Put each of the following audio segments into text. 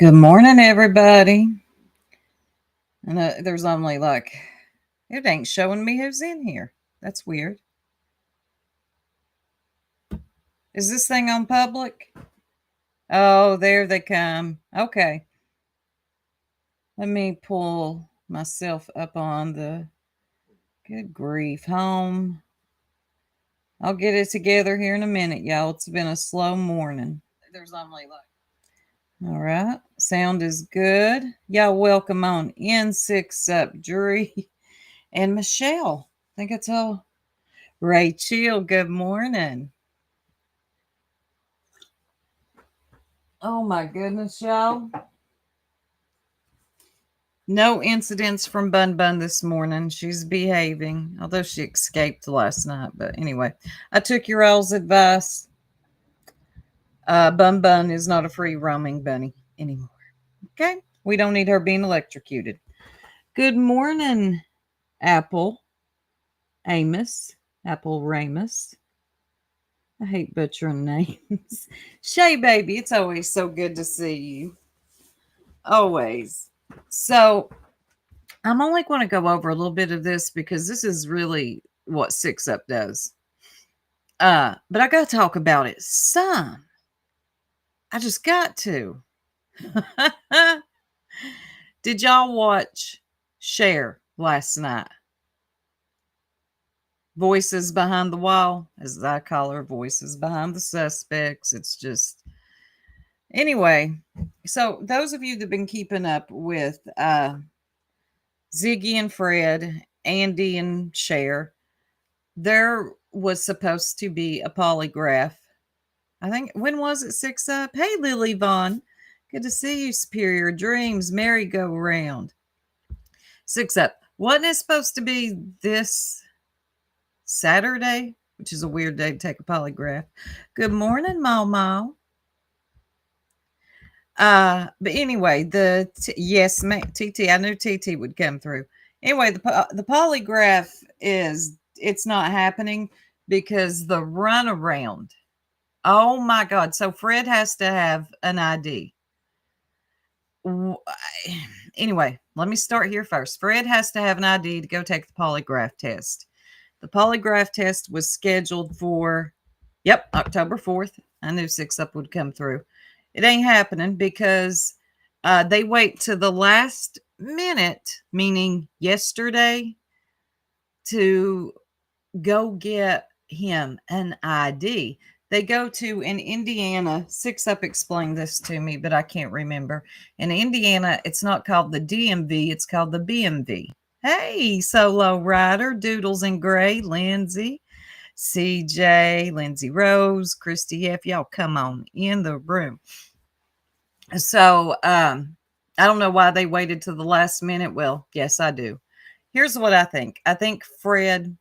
Good morning, everybody. And there's only it ain't showing me who's in here. That's weird. Is this thing on public? Oh, there they come. Okay. Let me pull myself up on the good grief home. I'll get it together here in a minute, y'all. It's been a slow morning. There's only all right. Sound is good. Y'all welcome on in 6 up Drury and Michelle. I think it's all Rachel. Good morning. Oh my goodness, y'all. No incidents from Bun Bun this morning. She's behaving, although she escaped last night. But anyway, I took your all's advice. Bun Bun is not a free roaming bunny anymore. Okay? We don't need her being electrocuted. Good morning, Apple Amos. Apple Ramus. I hate butchering names. Shay, baby, it's always so good to see you. Always. So, I'm only going to go over a little bit of this because this is really what 6 Up does. But I got to talk about it some. I just got to. Did y'all watch Cher last night? Voices Behind the Wall, as I call her, Voices Behind the Suspects. It's just... Anyway, so those of you that have been keeping up with Ziggy and Fred, Andy and Cher, there was supposed to be a polygraph. I think, when was it, 6 Up? Hey, Lily Vaughn. Good to see you, Superior Dreams, merry-go-round. 6 Up. Wasn't it supposed to be this Saturday, which is a weird day to take a polygraph? Good morning, Mau Mau. But anyway, yes, TT, I knew TT would come through. Anyway, the polygraph it's not happening because the runaround. Oh my God. So Fred has to have an ID. Anyway, let me start here first. Fred has to have an ID to go take the polygraph test. The polygraph test was scheduled for, October 4th. I knew 6 Up would come through. It ain't happening because they wait to the last minute, meaning yesterday, to go get him an ID. They go to, in Indiana, 6 Up explained this to me, but I can't remember. In Indiana, it's not called the DMV, it's called the BMV. Hey, Solo Rider, Doodles in Gray, Lindsay, CJ, Lindsay Rose, Christy F. Y'all come on in the room. So, I don't know why they waited to the last minute. Well, yes, I do. Here's what I think. I think Fred,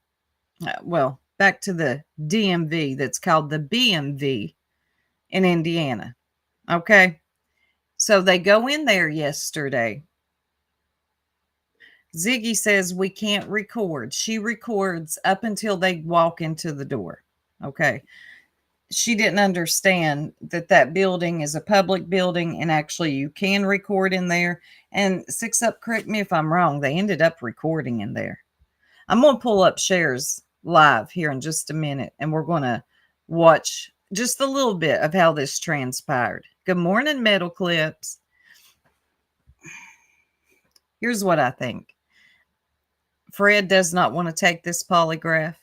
back to the DMV that's called the BMV in Indiana. Okay. So they go in there yesterday. Ziggy says we can't record. She records up until they walk into the door. Okay. She didn't understand that building is a public building and actually you can record in there. And 6 Up, correct me if I'm wrong, they ended up recording in there. I'm going to pull up Cher's live here in just a minute and we're going to watch just a little bit of how this transpired. Good morning, Metal Clips. Here's what I think. Fred does not want to take this polygraph.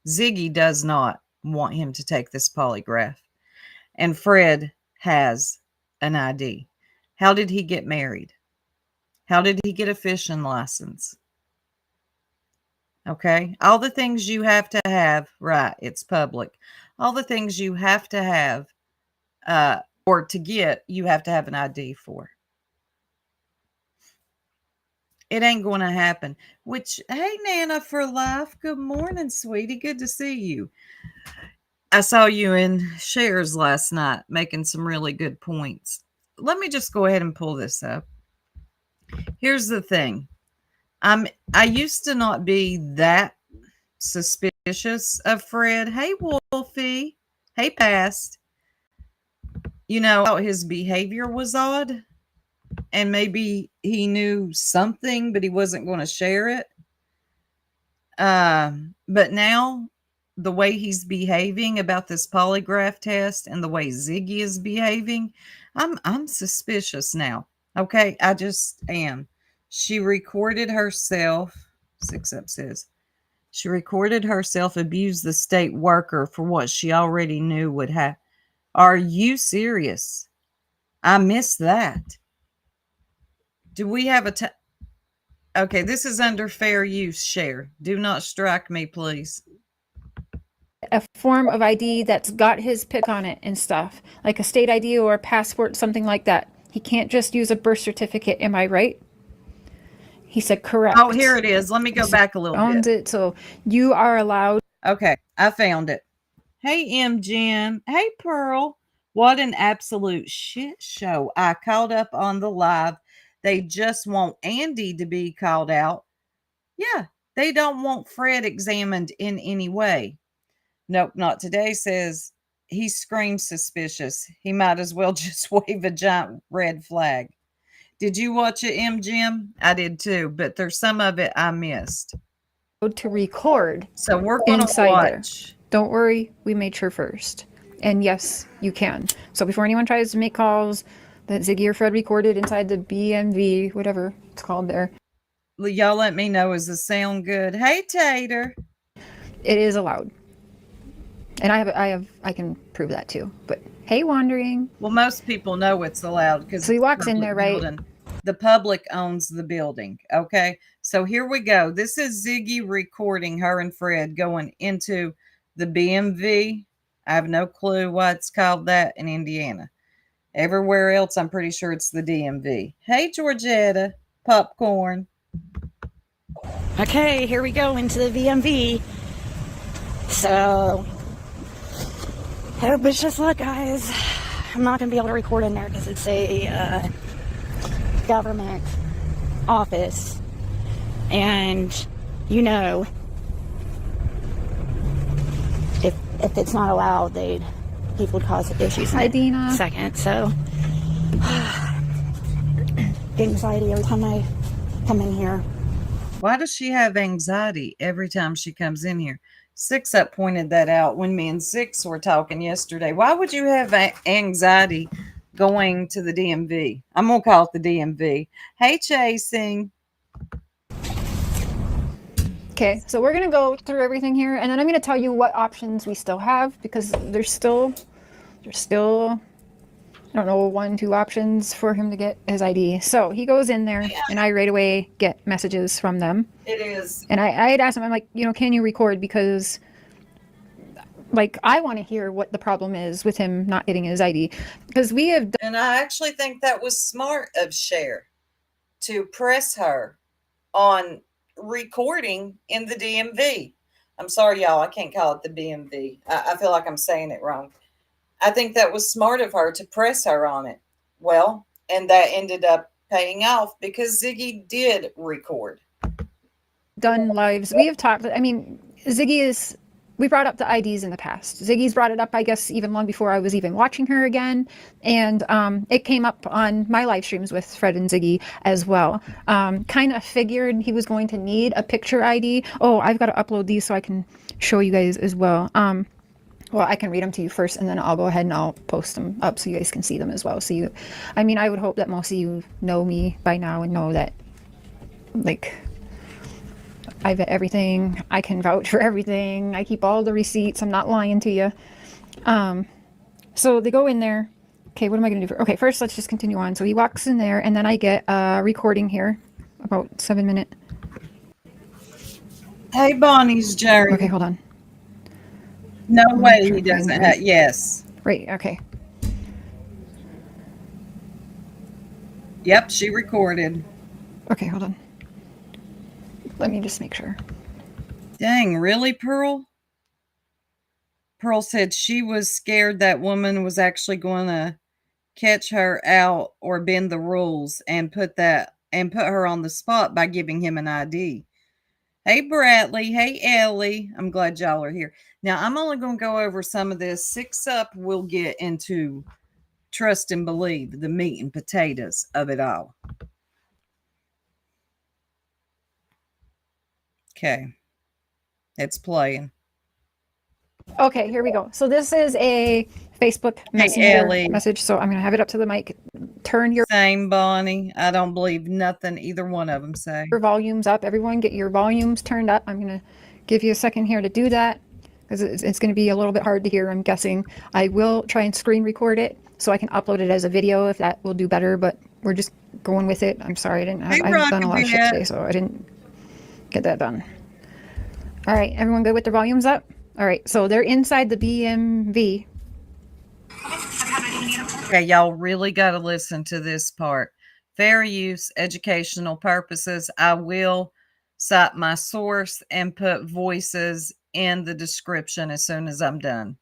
Ziggy does not want him to take this polygraph. And Fred has an ID. How did he get married? How did he get a fishing license? Okay. All the things you have to have, right, it's public. All the things you have to have, or to get, you have to have an ID for. It ain't going to happen. Which, hey, Nana for life. Good morning, sweetie. Good to see you. I saw you in Shares last night making some really good points. Let me just go ahead and pull this up. Here's the thing. I used to not be that suspicious of Fred. Hey, Wolfie. Hey, Past. You know, his behavior was odd. and maybe he knew something, but he wasn't going to share it. But now the way he's behaving about this polygraph test and the way Ziggy is behaving, I'm suspicious now. Okay, I just am. She recorded herself. 6 up says she recorded herself abuse the state worker for what she already knew would happen. Are you serious? I missed that. Do we have a okay, this is under fair use share. Do not strike me, please. A form of ID that's got his pic on it and stuff, like a state ID or a passport, something like that. He can't just use a birth certificate. Am I right? He said correct. Oh, here it is. Let me go back a little Owns bit. it, so you are allowed. Okay, I found it. Hey, Jen. Hey, Pearl. What an absolute shit show. I called up on the live. They just want Andy to be called out. Yeah, they don't want Fred examined in any way. Nope, not today. Says he screams suspicious. He might as well just wave a giant red flag. Did you watch it, Jim? I did too, but there's some of it I missed. To record. So we're going to watch. There. Don't worry, we made sure first. And yes, you can. So before anyone tries to make calls that Ziggy or Fred recorded inside the BMV, whatever it's called there. Y'all let me know. Is the sound good? Hey, Tater. It is allowed. And I can prove that too. But hey, Wandering. Well, most people know it's allowed because so he walks in there, right? Building. The public owns the building. Okay, so here we go. This is Ziggy recording her and Fred going into the BMV. I have no clue why it's called that in Indiana. Everywhere else, I'm pretty sure it's the DMV. Hey, Georgetta, popcorn. Okay, here we go into the VMV. So, hope wish us luck, guys. I'm not going to be able to record in there because it's a government office. And, you know, if it's not allowed, people would cause issues in a second. So, get anxiety every time I come in here. Why does she have anxiety every time she comes in here? 6 Up pointed that out when me and 6 were talking yesterday. Why would you have anxiety going to the DMV? I'm going to call it the DMV. Hey, Chasing. Okay, so we're going to go through everything here, and then I'm going to tell you what options we still have, because there's still, I don't know, 1-2 options for him to get his ID. So he goes in there, and I right away get messages from them. It is. And I had asked him, I'm like, can you record? Because, like, I want to hear what the problem is with him not getting his ID. Because we have done. And I actually think that was smart of Cher to press her on recording in the DMV. I'm sorry, y'all. I can't call it the DMV. I feel like I'm saying it wrong. I think that was smart of her to press her on it. Well, and that ended up paying off because Ziggy did record. Done lives. We have talked. I mean, Ziggy is. We brought up the IDs in the past. Ziggy's brought it up, I guess, even long before I was even watching her again. And it came up on my live streams with Fred and Ziggy as well. Kind of figured he was going to need a picture ID. Oh, I've got to upload these so I can show you guys as well. Well, I can read them to you first, and then I'll go ahead and I'll post them up so you guys can see them as well. So I would hope that most of you know me by now and know that, like, I vet everything. I can vouch for everything. I keep all the receipts. I'm not lying to you. So they go in there. Okay, what am I going to do? Okay, first let's just continue on. So he walks in there, and then I get a recording here, about 7 minutes. Hey, Bonnie's Jerry. Okay, hold on. No way he doesn't have. Yes. Right, okay. Yep, she recorded. Okay, hold on. Let me just make sure. Dang, really, Pearl? Pearl said she was scared that woman was actually going to catch her out or bend the rules and put her on the spot by giving him an ID. Hey, Bradley. Hey, Ellie. I'm glad y'all are here. Now, I'm only going to go over some of this. 6 Up will get into trust and believe the meat and potatoes of it all. Okay. It's playing. Okay, here we go. So this is a Facebook Messenger Ellie. message. So I'm going to have it up to the mic. Turn your Same, Bonnie. I don't believe nothing either one of them say. volumes up. Everyone get your volumes turned up. I'm going to give you a second here to do that because it's going to be a little bit hard to hear, I'm guessing. I will try and screen record it so I can upload it as a video if that will do better, but we're just going with it. I'm sorry. I've done a lot of shit today, so I didn't get that done. All right, everyone good with their volumes up? All right, so they're inside the BMV. Okay, y'all really got to listen to this part. Fair use, educational purposes. I will cite my source and put voices in the description as soon as I'm done.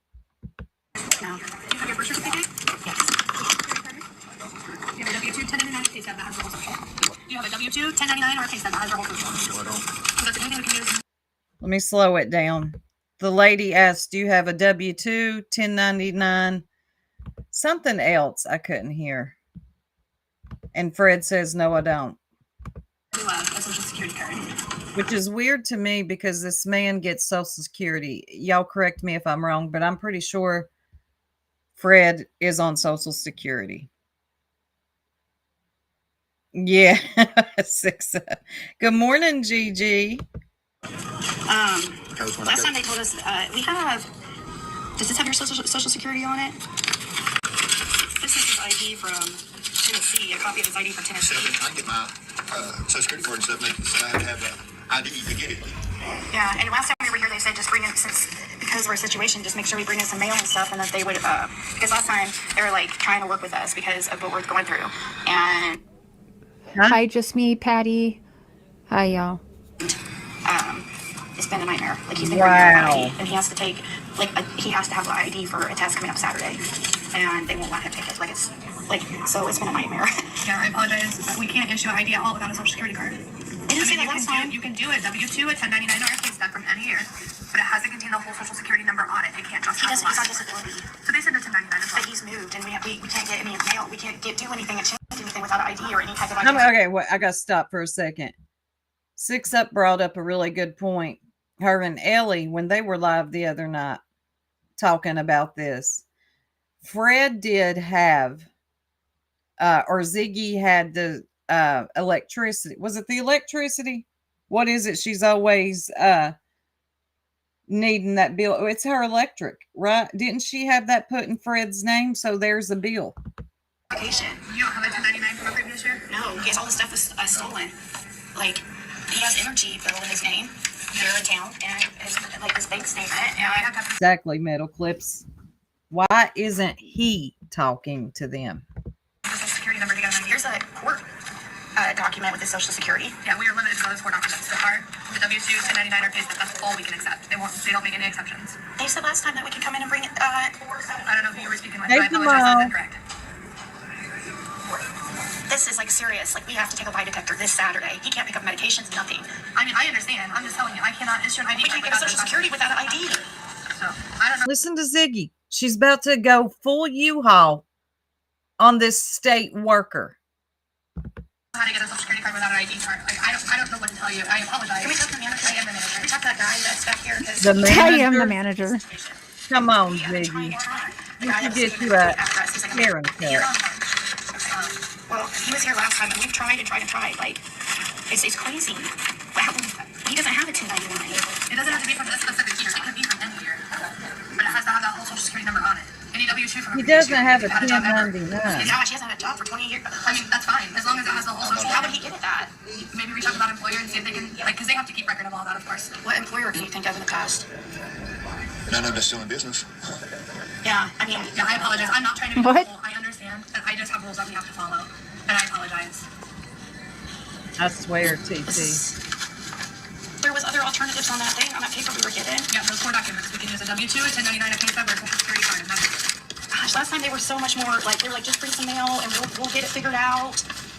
No. Do you have your birth certificate? Yes. Do you have a W-2 1099 pay stub that has the whole social? Do you have a W-2 1099 or a pay stub that has your whole social? No, I don't. So that's anything we can use. Let me slow it down. The lady asked, do you have a W-2, 1099, something else I couldn't hear. And Fred says, no, I don't. A social security card. Which is weird to me because this man gets Social Security. Y'all correct me if I'm wrong, but I'm pretty sure Fred is on Social Security. Yeah. Good morning, Gigi. Last time they told us we have. Does this have your social security on it? This is his ID from Tennessee. A copy of his ID from Tennessee. So I can get my social security card and stuff, make it so I have to have an ID to get it. Yeah, and last time we were here, they said just bring it because of our situation, just make sure we bring in some mail and stuff, and that they would because last time they were like trying to work with us because of what we're going through. And Hi, just me, Patty. Hi, y'all. it's been a nightmare. Like he's been Wow. ID, and he has to take he has to have the ID for a test coming up Saturday, and they won't let him take it. So it's been a nightmare. Yeah, I apologize. We can't issue an ID at all without a social security card. They didn't say that last time. You can do a W-2, a 1099, or a pay stub from any year, but it has to contain the whole social security number on it. It can't just He have doesn't. He's on one. disability. So they send it to 1099 as well. But he's moved, and we can't get any mail. We can't do anything and change anything without an ID or any type of ID. Okay, wait, I got to stop for a second. Six Up brought up a really good point. Her and Ellie, when they were live the other night talking about this, Fred did have, or Ziggy had the electricity. Was it the electricity? What is it? She's always needing that bill. Oh, it's her electric, right? Didn't she have that put in Fred's name? So there's a bill. Application. You don't have a 1099 from a previous year? No, because all the stuff was stolen. Like he has energy bill in his name here in town, and his bank statement. Yeah, I have that. Exactly, Metal Clips. Why isn't he talking to them? Social security number to get an ID. Here's a court document with his social security. Yeah, we are limited to those 4 documents. The card, the W-2, 1099, or pay stub. That's all we can accept. They don't make any exceptions. They said last time that we could come in and bring it. I don't know who you were speaking with. Hey, I apologize. Jamal. That's incorrect. This is like serious. Like we have to take a lie detector this Saturday. He can't pick up medications, nothing. I mean, I understand. I'm just telling you, I cannot issue an ID We can't get a social security without an ID. So I don't know Listen to Ziggy. She's about to go full U-Haul on this state worker. how to get a social security card without an ID card. Like, I don't know what to tell you. I apologize. Can we talk to the manager? I am the manager. Can we talk to that guy that's back here? 'Cause The I am the manager. manager. Come on, Yeah, I'm trying Ziggy. to try. The You guy should that was get giving you me a the address, he's like, hearing You're test. on one. well, he was here last time, and we've tried and tried and tried. Like, it's crazy. He doesn't have a 1099. It doesn't have to be from a specific year. It could be from any year. But it has to have that whole social security number on it. Any W-2 from a He previous doesn't year. have If a you had job ever. 1099. Gosh, he hasn't had a job for 20 years. I mean, that's fine. As long as it has the whole social. How would he get at that? Maybe reach out to that employer and see if they can, like, because they have to keep record of all that, of course. What employer can you think of in the past? None of us still in business. Yeah, I mean, Yeah, I apologize. I'm not trying to be What? helpful. I understand. And I just have rules that we have to follow. And I apologize. I swear, TT. there was other alternatives on that thing, on that paper we were given. Yeah, those 4 documents. We can use a W-2, a 1099, a pay stub, or a social security card. And that's it. Gosh, last time they were so much more, like, they were like, just bring some mail and we'll get it figured out.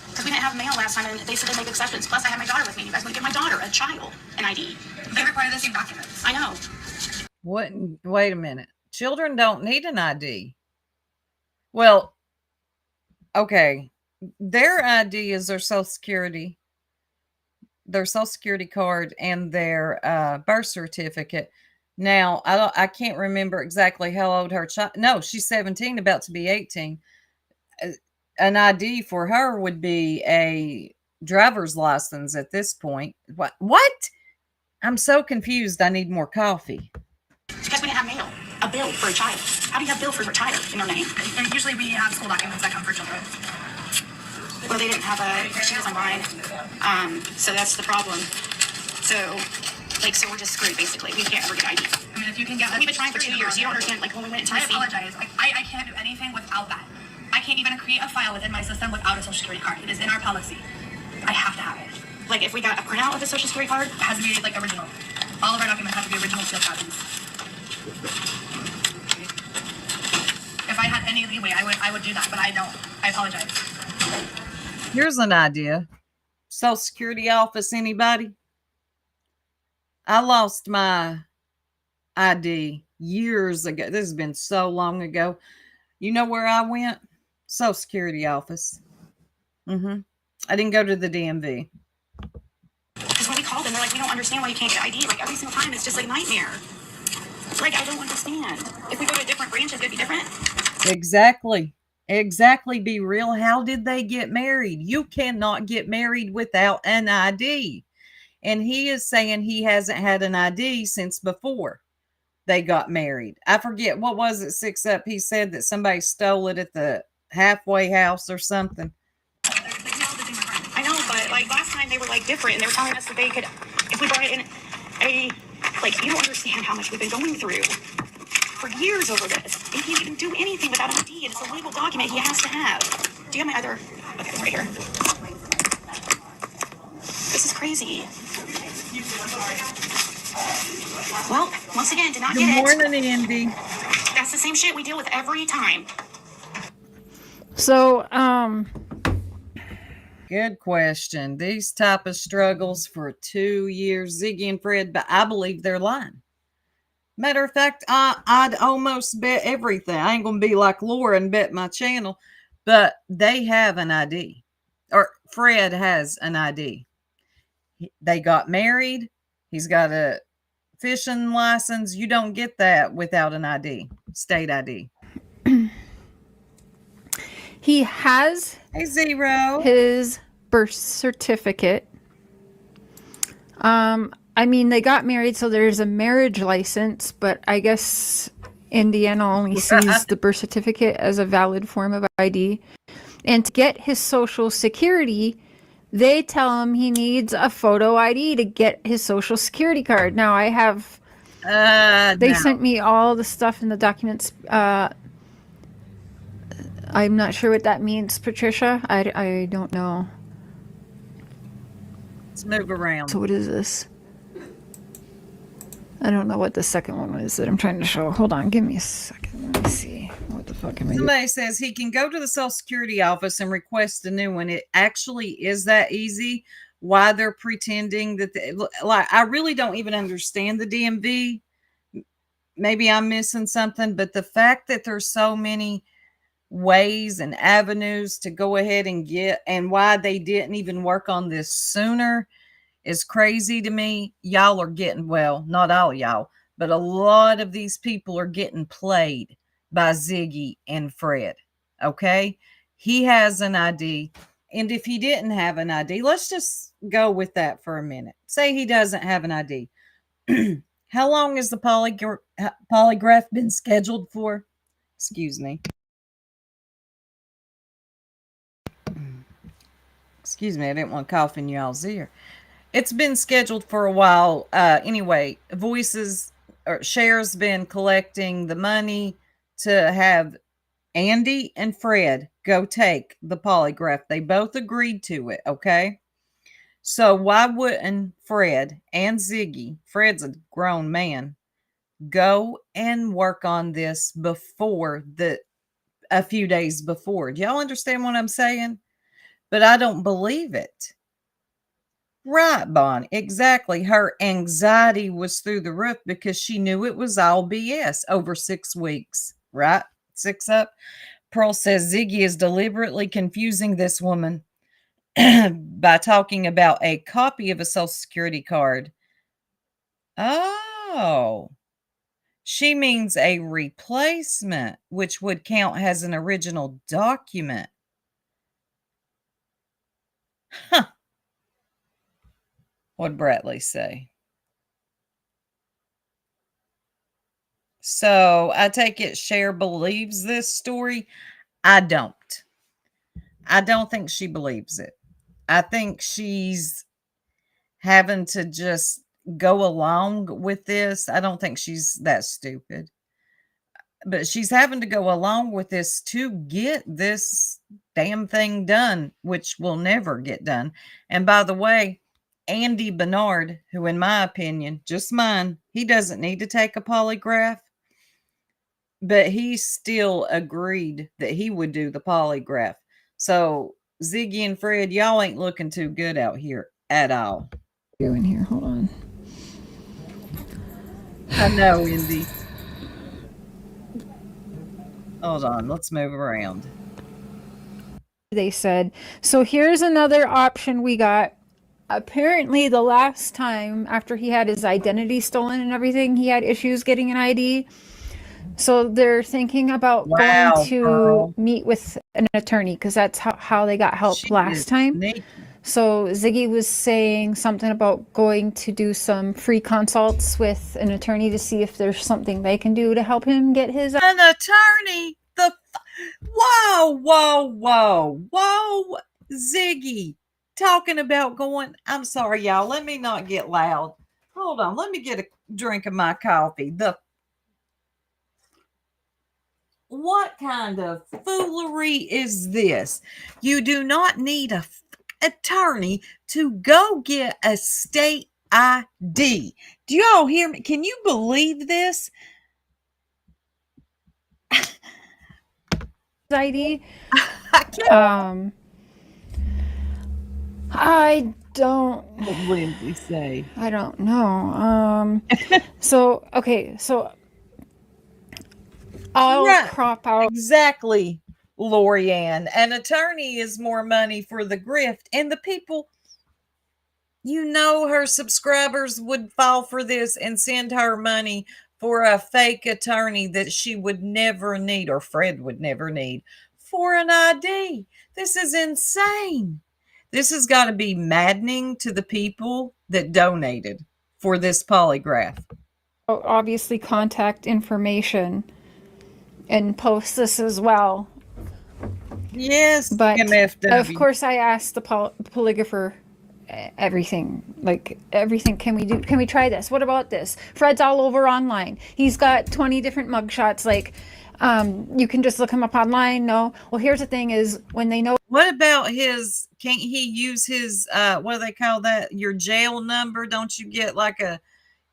Because we didn't have mail last time, and they said they make exceptions. Plus, I had my daughter with me. You guys want to give my daughter, a child, an ID. They require the same documents. I know. What? Wait a minute. Children don't need an ID. Well, Okay. Their ID is their social security card and their birth certificate. Now, I can't remember exactly how old her child. No, she's 17, about to be 18. An ID for her would be a driver's license at this point. What? I'm so confused. I need more coffee. Because we didn't have mail, a bill for a child. How do you have bill for a child in their name? And usually we have school documents that come for children. Well, they didn't have she was online. So that's the problem. So we're just screwed, basically. We can't ever get ID. I mean, if you can get... We've been trying for 2 years. You don't understand, like, when we went into I the apologize. I can't do anything without that. I can't even create a file within my system without a social security card. It is in our policy. I have to have it. Like, if we got a printout of the social security card, It has to be, like, original. All of our documents have to be original sealed copies. If I had any leeway, I would do that, but I don't. I apologize. Here's an idea. Social Security office, anybody? I lost my ID years ago. This has been so long ago. You know where I went? Social Security office. I didn't go to the DMV. because when we call them, they're like, we don't understand why you can't get ID. Like, every single time, it's just like nightmare. Like, I don't understand. If we go to a different branch, it's going to be different. Exactly. Exactly. Be real. How did they get married? You cannot get married without an ID. And he is saying he hasn't had an ID since before they got married. I forget, what was it, 6 Up? He said that somebody stole it at the halfway house or something. I know, but like last time they were like different, and they were telling us that they could, if we brought in you don't understand how much we've been going through for years over this. He can't even do anything without an ID, and it's a legal document he has to have. Do you have my other? Okay, it's right here. This is crazy. Well, once again, did not Good get it. morning, Andy. That's the same shit we deal with every time. So, Good question. These type of struggles for 2 years, Ziggy and Fred, but I believe they're lying. Matter of fact, I'd almost bet everything. I ain't going to be like Laura and bet my channel, but they have an ID. Or Fred has an ID. They got married. He's got a fishing license. You don't get that without an ID, state ID. he has Hey, Zero. his birth certificate. I mean, they got married, so there's a marriage license, but I guess Indiana only sees the birth certificate as a valid form of ID. And to get his social security, they tell him he needs a photo ID to get his social security card. Now, I have, they sent me all the stuff in the documents. I'm not sure what that means, Patricia. I don't know. Let's move around. So what is this? I don't know what the second one is that I'm trying to show. Hold on, give me a second. Let me see. What the fuck am I doing? Somebody says he can go to the Social Security office and request a new one. It actually is that easy. Why they're pretending that I really don't even understand the DMV. Maybe I'm missing something, but the fact that there's so many ways and avenues to go ahead and get, and why they didn't even work on this sooner is crazy to me. Y'all are getting, well, not all y'all, but a lot of these people are getting played by Ziggy and Fred. Okay. He has an ID. And if he didn't have an ID, let's just go with that for a minute. Say he doesn't have an ID. How long has the polygraph been scheduled for? Excuse me. Excuse me, I didn't want to cough in y'all's ear. It's been scheduled for a while. Anyway, Cher's been collecting the money to have Andy and Fred go take the polygraph. They both agreed to it, okay? So why wouldn't Fred and Ziggy, Fred's a grown man, go and work on this before a few days before? Do y'all understand what I'm saying? But I don't believe it. Right, Bon. Exactly. Her anxiety was through the roof because she knew it was all BS over 6 weeks, right? 6 Up. Pearl says Ziggy is deliberately confusing this woman by talking about a copy of a Social Security card. Oh, she means a replacement, which would count as an original document. Huh. What'd Bradley say? So I take it Cher believes this story. I don't. I don't think she believes it. I think she's having to just go along with this. I don't think she's that stupid. But she's having to go along with this to get this damn thing done, which will never get done. And by the way, Andy Bernard, who in my opinion, just mine, he doesn't need to take a polygraph, but he still agreed that he would do the polygraph. So Ziggy and Fred, y'all ain't looking too good out here at all. Doing here, hold on. I know, Indy. Hold on, let's move around. They said, so here's another option we got. Apparently, the last time after he had his identity stolen and everything, he had issues getting an ID. So they're thinking about going to girl. meet with an attorney because that's how they got help last time. Naked. So Ziggy was saying something about going to do some free consults with an attorney to see if there's something they can do to help him get his. An attorney? Whoa. Ziggy, talking about going. I'm sorry, y'all. Let me not get loud. Hold on. Let me get a drink of my coffee. What kind of foolery is this? You do not need a attorney to go get a state ID. Do you all hear me? Can you believe this? ID. I can't. I don't. What did Lindsay say? I don't know. So I'll Right. crop out. Exactly, Lorianne. An attorney is more money for the grift, and the people, her subscribers would fall for this and send her money for a fake attorney that she would never need, or Fred would never need, for an ID. This is insane. This has got to be maddening to the people that donated for this polygraph. Obviously, contact information and post this as well. Yes, But MFW. of course, I asked the polygrapher everything. Can we try this? What about this? Fred's all over online. He's got 20 different mugshots. You can just look him up online. No. Well, here's the thing is when they know. What about can't he use his, what do they call that? Your jail number? Don't you get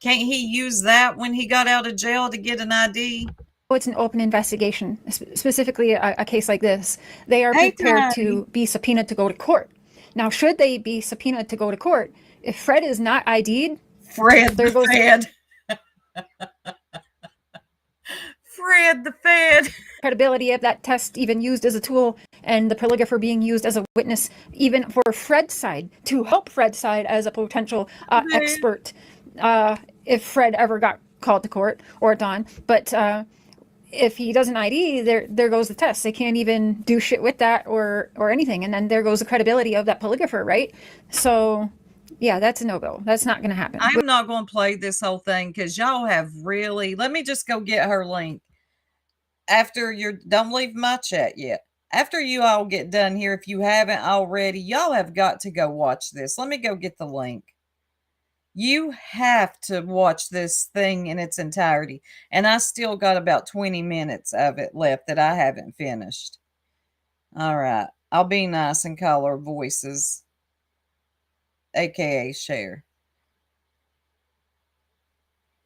can't he use that when he got out of jail to get an ID? It's an open investigation, specifically a case like this. They are prepared to be subpoenaed to go to court. Now, should they be subpoenaed to go to court, if Fred is not ID'd, Fred there goes Fed. Fred the Fed. Credibility of that test even used as a tool and the polygrapher being used as a witness, even for Fred's side, to help Fred's side as a potential expert if Fred ever got called to court or Don. But if he doesn't ID, there goes the test. They can't even do shit with that or anything. And then there goes the credibility of that polygrapher, right? So, yeah, that's a no-go. That's not going to happen. I'm not going to play this whole thing because y'all have really... Let me just go get her link. Don't leave my chat yet. After you all get done here, if you haven't already, y'all have got to go watch this. Let me go get the link. You have to watch this thing in its entirety. And I still got about 20 minutes of it left that I haven't finished. All right. I'll be nice and call her Voices, aka Cher.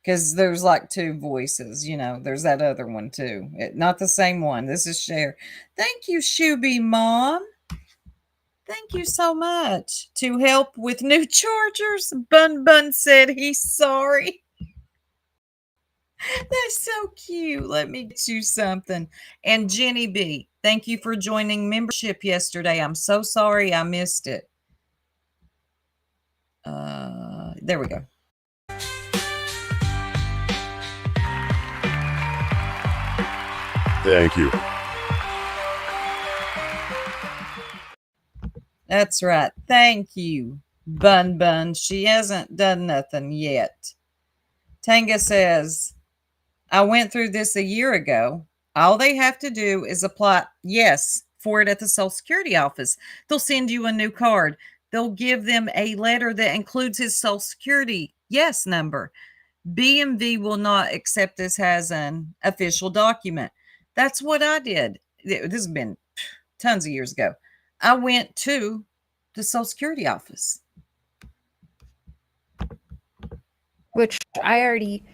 Because there's two voices, there's that other one too. Not the same one. This is Cher. Thank you, Shuby Mom. Thank you so much. To help with new chargers, Bun Bun said he's sorry. That's so cute. Let me get you something. And Jenny B, Thank you for joining membership yesterday. I'm so sorry I missed it. There we go. Thank you. That's right. Thank you, Bun Bun. She hasn't done nothing yet. Tanga says, I went through this a year ago. All they have to do is apply, yes, for it at the Social Security office. They'll send you a new card. They'll give them a letter that includes his Social Security yes number. BMV will not accept this as an official document. That's what I did. This has been tons of years ago. I went to the Social Security office. Which I already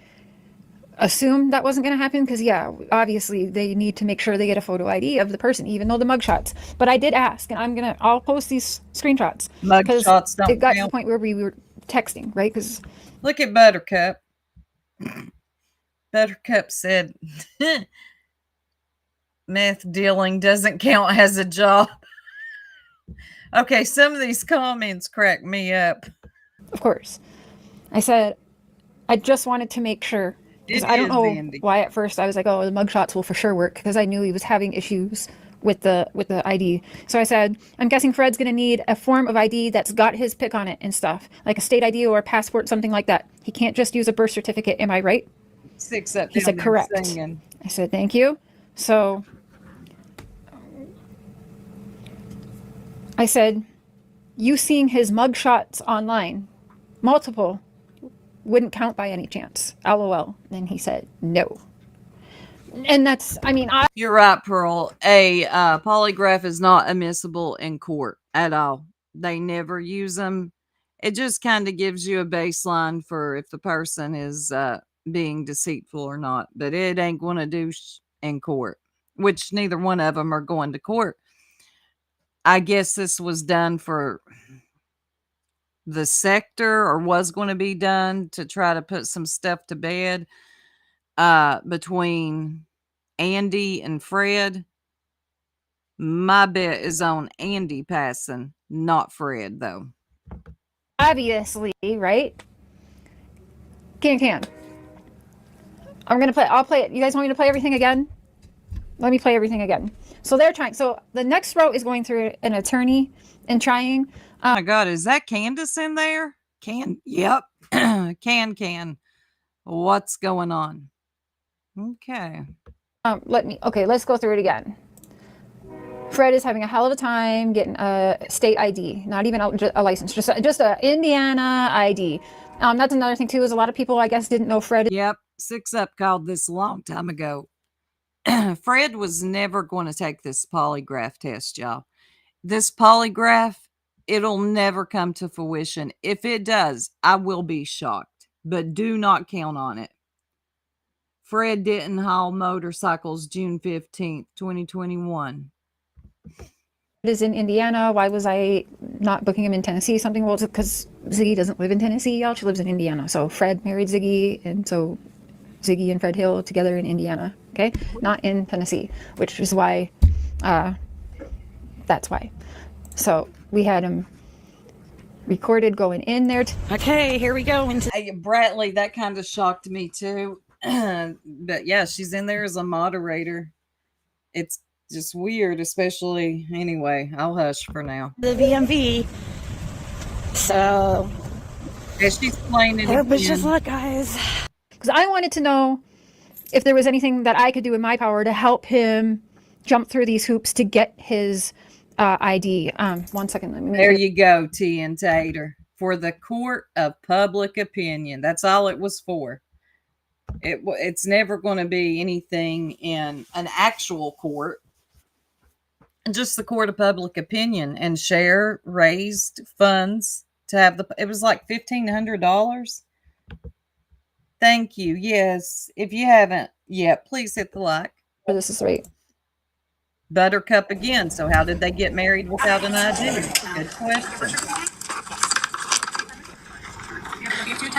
assumed that wasn't going to happen because, yeah, obviously they need to make sure they get a photo ID of the person, even though the mugshots. But I did ask, and I'll post these screenshots. Mugshots don't It got to the count. point where we were texting, right? Because look at Buttercup. Buttercup said, meth dealing doesn't count as a job. Okay, some of these comments crack me up. of course, I said, I just wanted to make sure. Because I don't know why at first I was like, oh, the mugshots will for sure work, because I knew he was having issues with the ID. So I said, I'm guessing Fred's going to need a form of ID that's got his pic on it and stuff, like a state ID or a passport, something like that. He can't just use a birth certificate. Am I right? He said, correct. Singing. I said, thank you. So I said, you seeing his mugshots online, multiple, wouldn't count by any chance. LOL. And he said, no. And that's, I mean, you're right, Pearl. A polygraph is not admissible in court at all. They never use them. It just kind of gives you a baseline for if the person is being deceitful or not. But it ain't going to do in court, which neither one of them are going to court. I guess this was done for the sector, or was going to be done to try to put some stuff to bed between Andy and Fred. My bet is on Andy passing, not Fred, though. Obviously, right? Can. I'll play it. You guys want me to play everything again? Let me play everything again. So they're trying. So the next route is going through an attorney and trying. Oh my God, is that Candace in there? Yep. Can. What's going on? Okay. Let's go through it again. Fred is having a hell of a time getting a state ID, not even a license, just a Indiana ID. That's another thing too, is a lot of people, I guess, didn't know Fred. Yep. 6 Up called this a long time ago. Fred was never going to take this polygraph test, y'all. This polygraph, it'll never come to fruition. If it does, I will be shocked, but do not count on it. Fred didn't haul motorcycles June 15th, 2021. It is in Indiana. Why was I not booking him in Tennessee? Something, well, because Ziggy doesn't live in Tennessee, y'all. She lives in Indiana. So Fred married Ziggy, and so Ziggy and Fred Hill together in Indiana, okay? Not in Tennessee, which is why, that's why. So we had him recorded going in there. Okay, here we go. Hey, Bradley, that kind of shocked me too. But yeah, she's in there as a moderator. It's just weird, especially, anyway, I'll hush for now. The BMV. So, yeah, she's playing it hope again. it's just luck, guys. Because I wanted to know if there was anything that I could do in my power to help him jump through these hoops to get his ID. 1 second. Let me there you go, T and Tater. For the court of public opinion. That's all it was for. It's never going to be anything in an actual court. Just the court of public opinion, and Cher raised funds to have it was like $1,500. Thank you. Yes. If you haven't yet, please hit the like. This is right. Buttercup again. So how did they get married without an ID? Good question.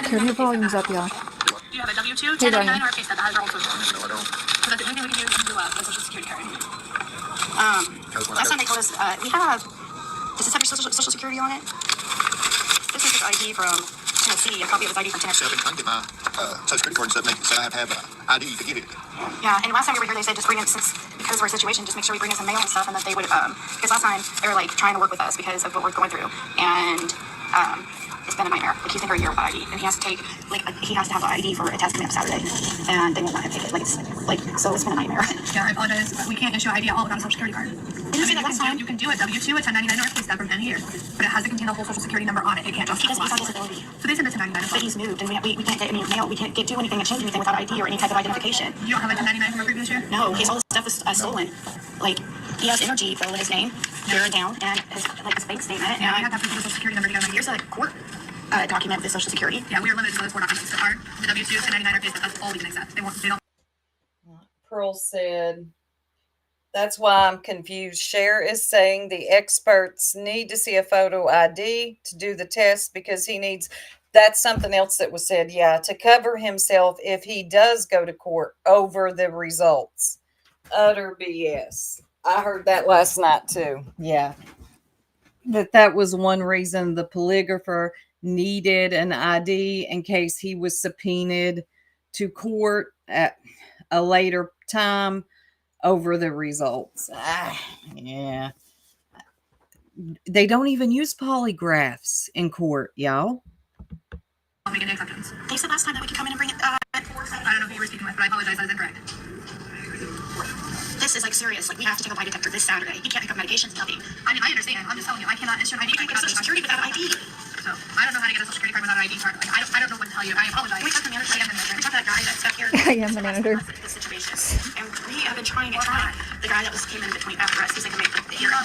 Turn your volumes up, y'all. Do you have a W-2, 1099, or a pay stub that has your own social? No, I don't. So that's the only thing we can do is do a social security card. Last time they told us, we have, does this have your social security on it? This is his ID from Tennessee, a copy of his ID from Tennessee. So I can get my social security card and stuff, make it so I have an ID to give it. Yeah, and last time we were here, they said just bring it, since because of our situation, just make sure we bring in some mail and stuff, and that they would, because last time they were like trying to work with us because of what we're going through, and it's been a nightmare. Like he's been here a year without ID, and he has to take he has to have an ID for a test coming up Saturday, and they won't let him take it. So it's been a nightmare. Yeah, I apologize. We can't issue ID at all without a social security card. You can do a W-2, a 1099, or a pay stub from any year, but it has to contain the whole social security number on it. It can't just. He doesn't have disability. So they send it to 99. But he's moved, and we can't get any mail. We can't do anything and change anything without ID or any type of identification. You don't have a 1099 from a previous year? No, all the stuff was stolen. Like he has Energy bill with his name, buried down, and his bank statement. Yeah, you have to have the social security number to get on. Here's a court document with his social security. Yeah, we are limited to those 4 documents. So the W-2, 1099, or pay stub. That's all we can accept. They don't. Pearl said, that's why I'm confused. Cher is saying the experts need to see a photo ID to do the test because he needs, that's something else that was said, yeah, to cover himself if he does go to court over the results. Utter BS. I heard that last night too. Yeah. That was one reason the polygrapher needed an ID in case he was subpoenaed to court at a later time over the results. Yeah. They don't even use polygraphs in court, y'all. I'll make an acceptance. They said last time that we could come in and bring it. I don't know who you were speaking with, but I apologize. That is incorrect. This is like serious. Like we have to take a lie detector this Saturday. He can't pick up medications, nothing. I mean, I understand. I'm just telling you, I cannot issue an ID. You can't get a social security without an ID. So I don't know how to get a social security card without an ID card. Like I don't know what to tell you. I apologize. We talked to the manager. We talked to that guy that's stuck here. I am the manager. The situation, and we have been trying and trying. The guy that came in between after us, he's like, make the hearing.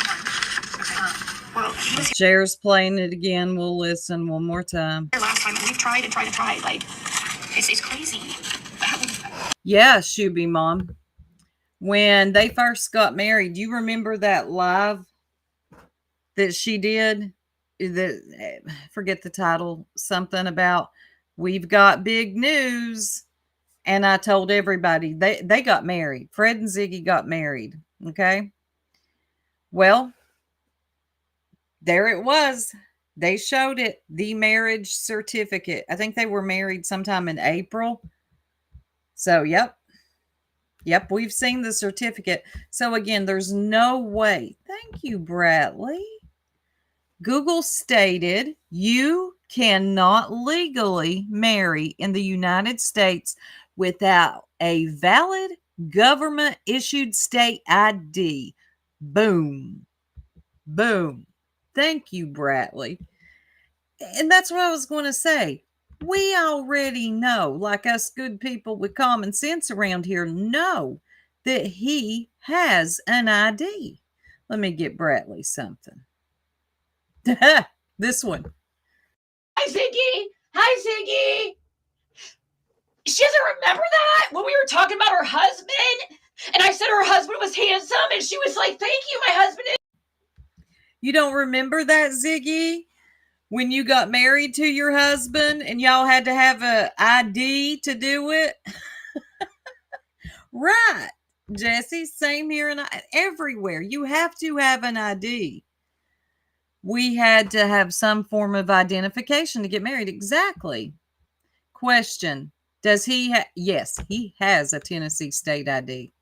Well, he was Cher's playing it again. We'll listen one more time. here last time, and we've tried and tried and tried. Like it's crazy. Yeah, Shuby Mom. When they first got married, you remember that live that she did? That, forget the title, something about we've got big news. And I told everybody they got married. Fred and Ziggy got married. Okay. Well, there it was. They showed it, the marriage certificate. I think they were married sometime in April. So, yep, we've seen the certificate. So, again, there's no way. Thank you, Bradley. Google stated you cannot legally marry in the United States without a valid government-issued state ID. Boom. Boom. Thank you, Bradley. And that's what I was going to say. We already know, like us good people with common sense around here, know that he has an ID. Let me get Bradley something. This one. Hi, Ziggy. Hi, Ziggy. She doesn't remember that when we were talking about her husband, and I said her husband was handsome, and she was like, "Thank you, my husband is." You don't remember that, Ziggy? When you got married to your husband and y'all had to have an ID to do it? Right, Jesse. Same here and everywhere. You have to have an ID. We had to have some form of identification to get married. Exactly. Question. Does he yes, he has a Tennessee state ID.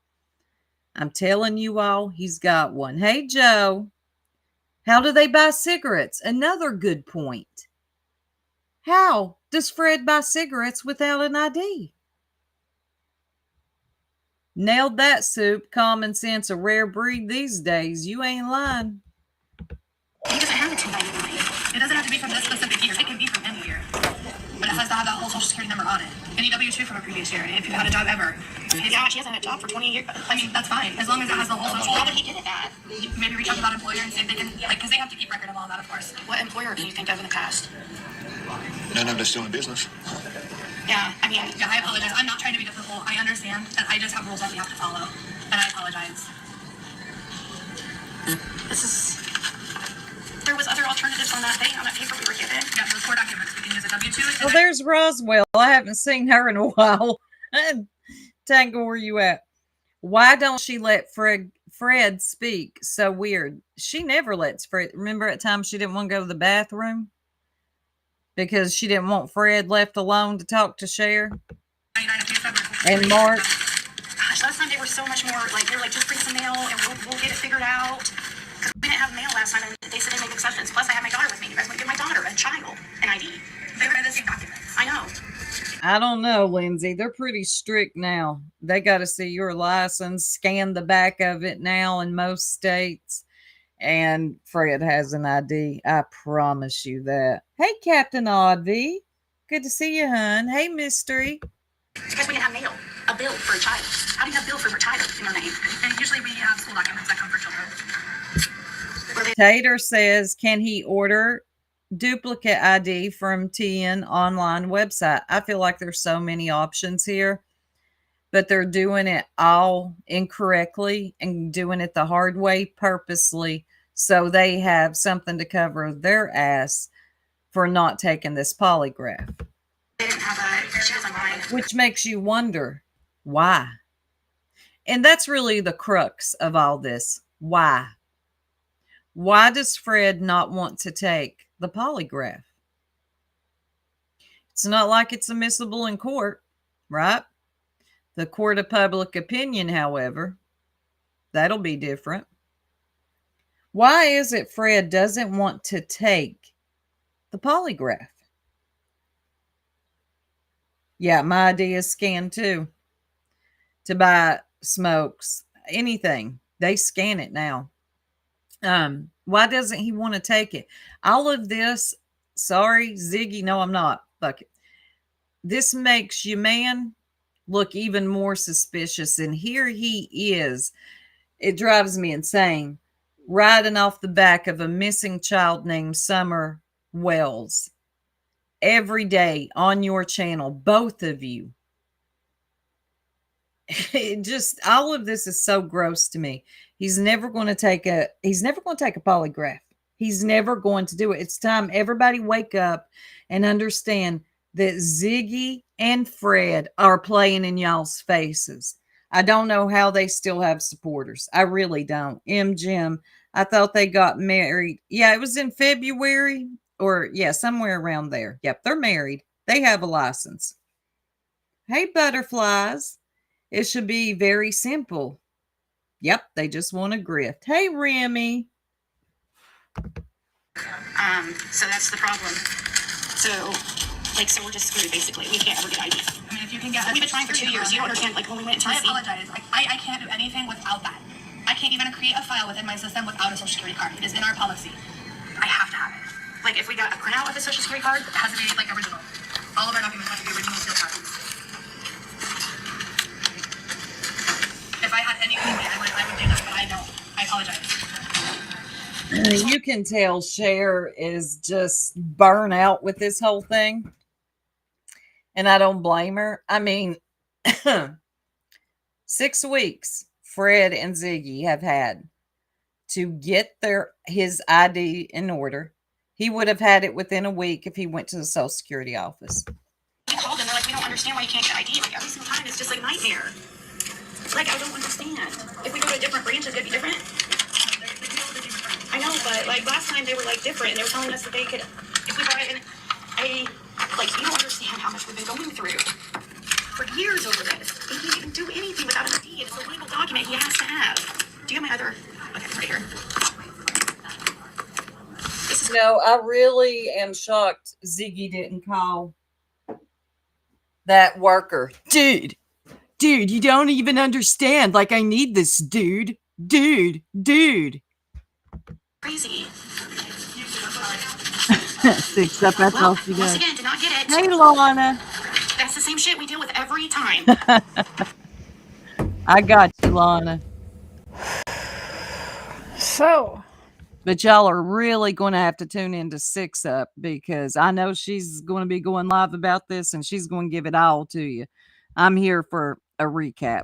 I'm telling you all, he's got one. Hey, Joe. How do they buy cigarettes? Another good point. How does Fred buy cigarettes without an ID? Nailed that, Soup. Common sense, a rare breed these days. You ain't lying. He doesn't have a 1099. It doesn't have to be from this specific year. It can be from any year. But it has to have that whole social security number on it. Any W-2 from a previous year, if you've had a job ever. Yeah, she hasn't had a job for 20 years. I mean, that's fine. As long as it has the whole social How security. would he get it at? Maybe reach out to that employer and see if they can, like, because they have to keep record of all that, of course. What employer can you think of in the past? None of that's still in business. Yeah, I mean, Yeah, I apologize. I'm not trying to be difficult. I understand that I just have rules that we have to follow. And I apologize. this is. There was other alternatives on that thing, on that paper we were given. Yeah, those 4 documents. We can use a W-2. Well, there's Roswell. I haven't seen her in a while. Tango, where you at? Why don't she let Fred Fred speak. So weird. She never lets Fred. Remember at times she didn't want to go to the bathroom because she didn't want Fred left alone to talk to Cher and Mark. Gosh, last time they were so much more like, they were like, just bring some mail and we'll get it figured out. Because we didn't have mail last time and they said they make exceptions. Plus, I had my daughter with me. You guys want to give my daughter, a child, an ID. They were the same documents. I know. I don't know, Lindsay. They're pretty strict now. They got to see your license, scan the back of it now in most states. And Fred has an ID. I promise you that. Hey, Captain Oddvy. Good to see you, hun. Hey, Mystery. Because we didn't have mail, a bill for a child. How do you have bill for a child in your name? And usually we have school documents that come for children. Tater says, can he order duplicate ID from TN online website? I feel like there's so many options here, but they're doing it all incorrectly and doing it the hard way purposely so they have something to cover their ass for not taking this polygraph. They didn't have she was online. Which makes you wonder why. And that's really the crux of all this. Why? Why does Fred not want to take the polygraph? It's not like it's admissible in court, right? The court of public opinion, however, that'll be different. Why is it Fred doesn't want to take the polygraph? Yeah, my ID is scanned too. To buy smokes, anything. They scan it now. Why doesn't he want to take it? All of this, sorry, Ziggy, no, I'm not. Fuck it. This makes you, man, look even more suspicious. And here he is. It drives me insane. Riding off the back of a missing child named Summer Wells. Every day on your channel, both of you. It just, all of this is so gross to me. He's never going to take a polygraph. He's never going to do it. It's time everybody wake up and understand that Ziggy and Fred are playing in y'all's faces. I don't know how they still have supporters. I really don't. Jim, I thought they got married. Yeah, it was in February or yeah, somewhere around there. Yep, they're married. They have a license. Hey, butterflies. It should be very simple. Yep, they just want to grift. Hey, Remy. So that's the problem. So we're just screwed, basically. We can't ever get ID. I mean, if you can get... We've been trying for 2 years. You don't understand, like, when we went to... I apologize. I can't do anything without that. I can't even create a file within my system without a social security card. It is in our policy. I have to have it. Like, if we got a printout of the social security card, it has to be, like, original. All of our documents have to be original sealed copies. If I had any way, I would do that, but I don't. I apologize. You can tell Cher is just burnt out with this whole thing. And I don't blame her. I mean, 6 weeks Fred and Ziggy have had to get his ID in order. He would have had it within a week if he went to the Social Security office. We called them. They're like, we don't understand why you can't get ID. Like, every single time, it's just like a nightmare. Like, I don't understand. If we go to a different branch, it's going to be different. I know, but like last time they were like different. And they were telling us that they could, if we brought it in, like, you don't understand how much we've been going through for years over this. He can't even do anything without an ID. It's a legal document he has to have. Do you have my other? Okay, right here. No, I really am shocked Ziggy didn't call that worker. Dude, you don't even understand. Like, I need this, dude. Crazy. 6 up, that's all she Once does. again, did not get it. Hey, Lana. That's the same shit we deal with every time. I got you, Lana. So, But y'all are really going to have to tune into 6 Up because I know she's going to be going live about this and she's going to give it all to you. I'm here for a recap.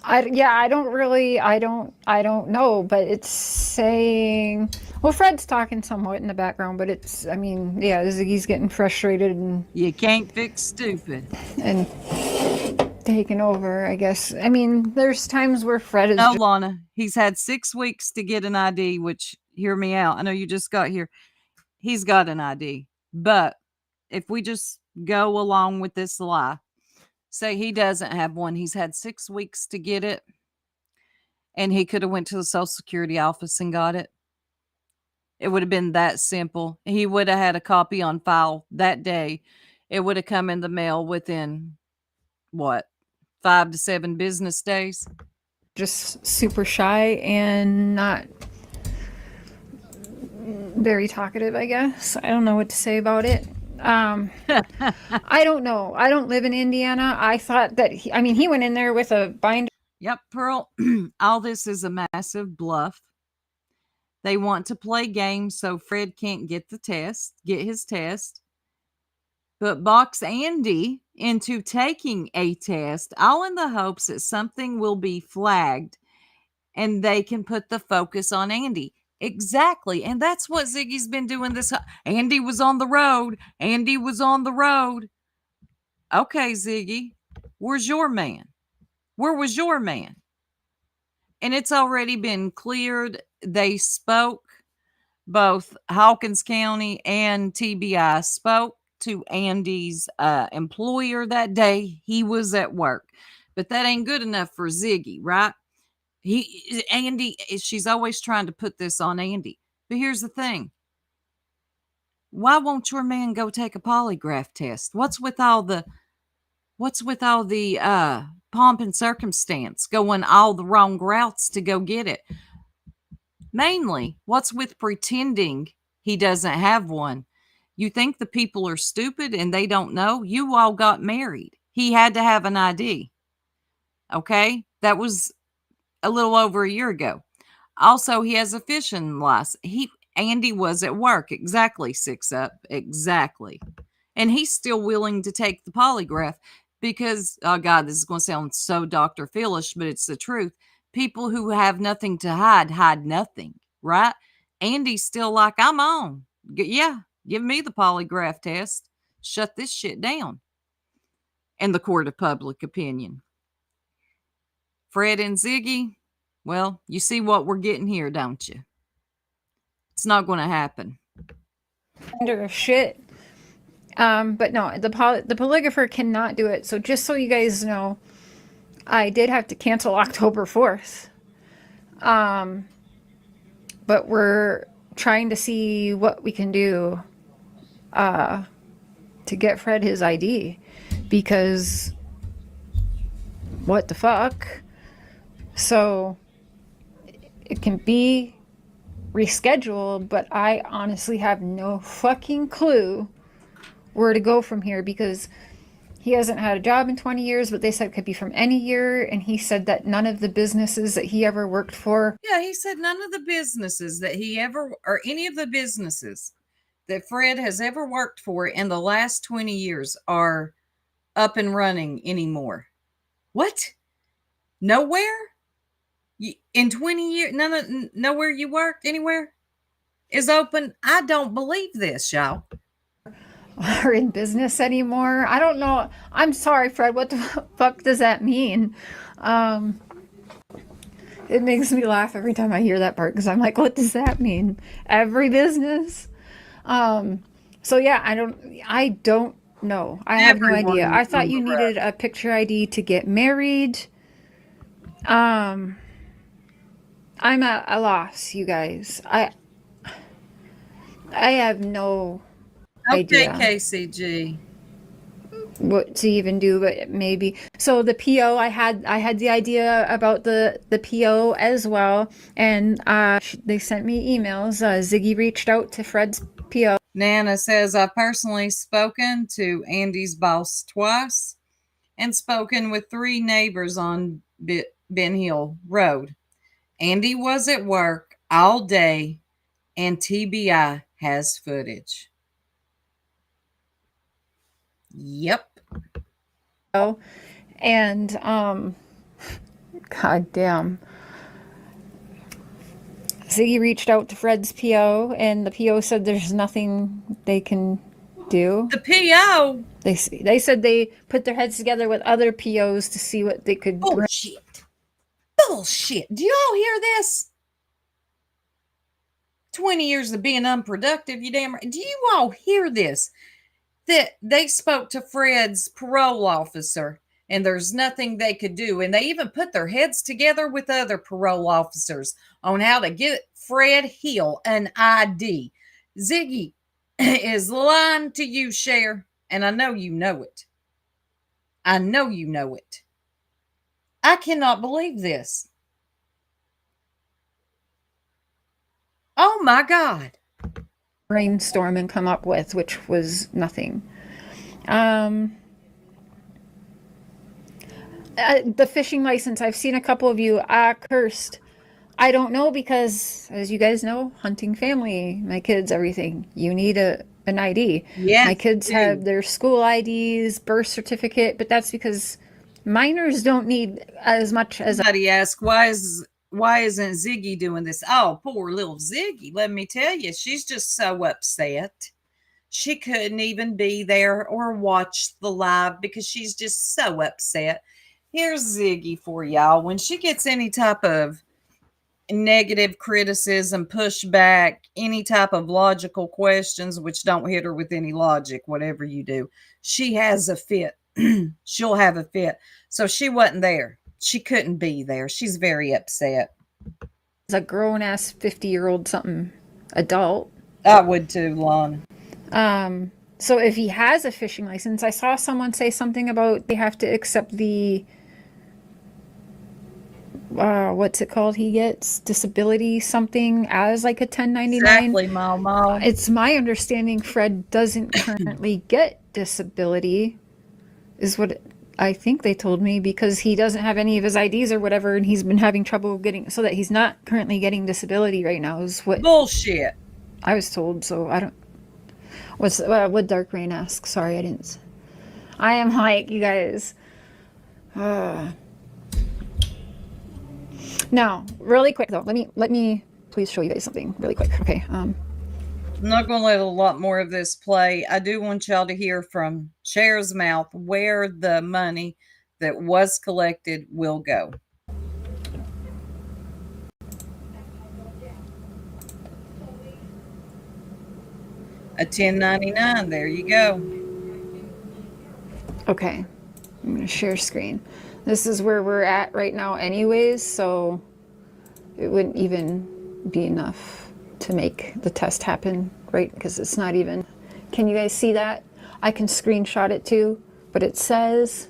I don't know, but it's saying, well, Fred's talking somewhat in the background, but it's, I mean, yeah, Ziggy's getting frustrated and You can't fix stupid. taken over, I guess. I mean, there's times where Fred is No, just Lana, he's had 6 weeks to get an ID, which, hear me out. I know you just got here. He's got an ID. But if we just go along with this lie, say he doesn't have one, he's had 6 weeks to get it, and he could have went to the Social Security office and got it. It would have been that simple. He would have had a copy on file that day. It would have come in the mail within what, 5 to 7 business days. super shy and not very talkative, I guess. I don't know what to say about it. I don't know. I don't live in Indiana. I thought that he went in there with a binder. Yep, Pearl. All this is a massive bluff. They want to play games so Fred can't get his test, but box Andy into taking a test, all in the hopes that something will be flagged and they can put the focus on Andy. Exactly. And that's what Ziggy's been doing this. Andy was on the road. Andy was on the road. Okay, Ziggy, where's your man? Where was your man? And it's already been cleared. They spoke, both Hawkins County and TBI spoke to Andy's employer that day. He was at work. But that ain't good enough for Ziggy, right? Andy, she's always trying to put this on Andy. But here's the thing. Why won't your man go take a polygraph test? What's with all the pomp and circumstance, going all the wrong routes to go get it? Mainly, what's with pretending he doesn't have one? You think the people are stupid and they don't know? You all got married. He had to have an ID. Okay? That was a little over a year ago. Also, he has a fishing license. Andy was at work. Exactly, 6 Up. Exactly. And he's still willing to take the polygraph because, oh God, this is going to sound so Dr. Philish, but it's the truth. People who have nothing to hide nothing, right? Andy's still like, I'm on. Yeah, give me the polygraph test. Shut this shit down. In the court of public opinion. Fred and Ziggy, well, you see what we're getting here, don't you? It's not going to happen. Of shit. But no, the polygrapher cannot do it. So just so you guys know, I did have to cancel October 4th. But we're trying to see what we can do to get Fred his ID, because what the fuck? So it can be rescheduled, but I honestly have no fucking clue where to go from here, because he hasn't had a job in 20 years, but they said it could be from any year. And he said that none of the businesses that he ever worked for. Yeah, he said none of the businesses that he ever, or any of the businesses that Fred has ever worked for in the last 20 years are up and running anymore. What? Nowhere? In 20 years, nowhere you work anywhere is open? I don't believe this, y'all. Are in business anymore. I don't know. I'm sorry, Fred. What the fuck does that mean? It makes me laugh every time I hear that part, because I'm like, what does that mean? Every business? So yeah, I don't know. I have no idea. I thought you needed a picture ID to get married. I'm at a loss, you guys. I have no Okay, idea KCG. what to even do, but maybe. So the PO, I had the idea about the PO as well, and they sent me emails. Ziggy reached out to Fred's PO. Nana says, I've personally spoken to Andy's boss twice and spoken with 3 neighbors on Ben Hill Road. Andy was at work all day, and TBI has footage. Yep. And god damn, Ziggy reached out to Fred's PO, and the PO said there's nothing they can do. The PO. They said they put their heads together with other POs to see what they could bring. Bullshit. Bullshit. Do y'all hear this? 20 years of being unproductive, you damn right. Do you all hear this? That they spoke to Fred's parole officer and there's nothing they could do. And they even put their heads together with other parole officers on how to get Fred Hill an ID. Ziggy is lying to you, Cher, and I know you know it. I know you know it. I cannot believe this. Oh my God. Brainstorm and come up with, which was nothing. The fishing license, I've seen a couple of you cursed. I don't know because, as you guys know, hunting family, my kids, everything. You need an ID. Yes, my kids dude. have their school IDs, birth certificate, but that's because minors don't need as much as. Somebody asked, why isn't Ziggy doing this? Oh, poor little Ziggy. Let me tell you, she's just so upset. She couldn't even be there or watch the live because she's just so upset. Here's Ziggy for y'all. When she gets any type of negative criticism, pushback, any type of logical questions, which don't hit her with any logic, whatever you do, she has a fit. She'll have a fit. So she wasn't there. She couldn't be there. She's very upset. A grown-ass 50-year-old something adult. I would too, Lon. So if he has a fishing license, I saw someone say something about they have to accept the what's it called? He gets disability something as like a 1099. Exactly, Mama. It's my understanding Fred doesn't currently get disability, is what I think they told me, because he doesn't have any of his IDs or whatever, and he's been having trouble getting, so that he's not currently getting disability right now is what Bullshit. I was told. So I don't. What Dark Rain asks? Sorry, I didn't. I am like, you guys. Now, really quick though, let me please show you guys something really quick. Okay. I'm not going to let a lot more of this play. I do want y'all to hear from Cher's mouth where the money that was collected will go. A 1099. There you go. Okay. I'm going to share screen. This is where we're at right now anyways, so it wouldn't even be enough to make the test happen, right? Because it's not even. Can you guys see that? I can screenshot it too, but it says,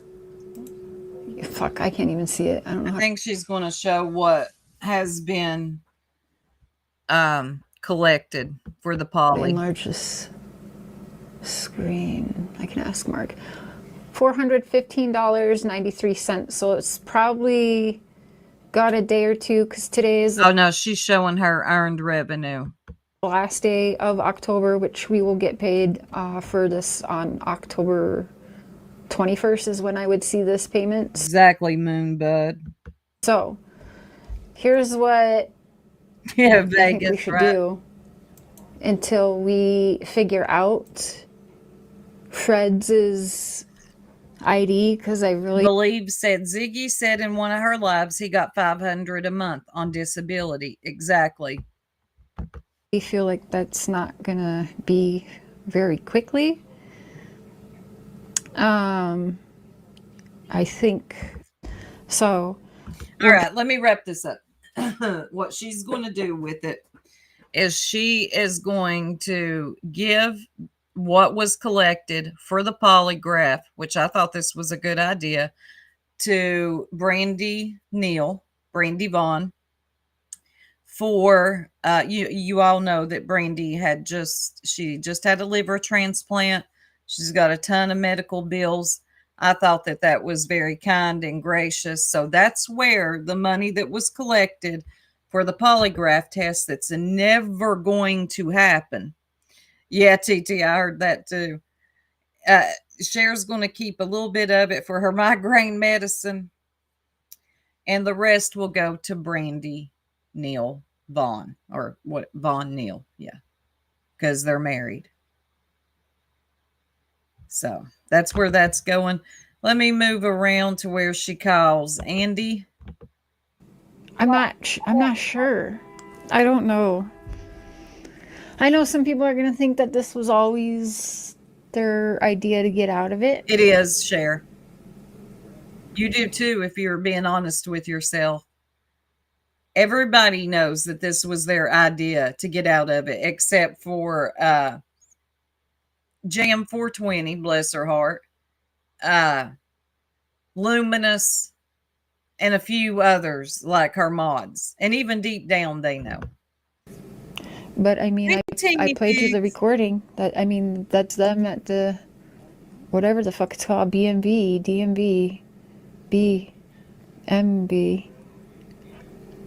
fuck, I can't even see it. I don't know. I think she's going to show what has been collected for the poly. Enlarge this screen. I can ask Mark. $415.93. So it's probably got a day or two, because today is Oh no, she's showing her earned revenue. the last day of October, which we will get paid for this on October 21st is when I would see this payment. Exactly, Moonbud. So here's what Yeah, I think Vegas, we should right? do until we figure out Fred's ID, because I really Believe said Ziggy said in one of her lives he got $500 a month on disability. Exactly. feel like that's not gonna be very quickly. I think so. All right, let me wrap this up. What she's going to do with it is she is going to give what was collected for the polygraph, which I thought this was a good idea, to Brandy Vaughn. For you all know that Brandy had just had a liver transplant. She's got a ton of medical bills. I thought that was very kind and gracious. So that's where the money that was collected for the polygraph test, that's never going to happen. Yeah, TT, I heard that too. Cher's going to keep a little bit of it for her migraine medicine, and the rest will go to Brandy Neal Vaughn, or what, Vaughn Neal, yeah, because they're married. So that's where that's going. Let me move around to where she calls Andy. I'm not sure. I don't know. I know some people are going to think that this was always their idea to get out of it. It is, Cher. You do too, if you're being honest with yourself. Everybody knows that this was their idea to get out of it, except for Jam 420, bless her heart, Luminous, and a few others like her mods. And even deep down, they know. But I mean, I played you the Pigs. recording. That's them at the whatever the fuck it's called, BMV, DMV, BMB.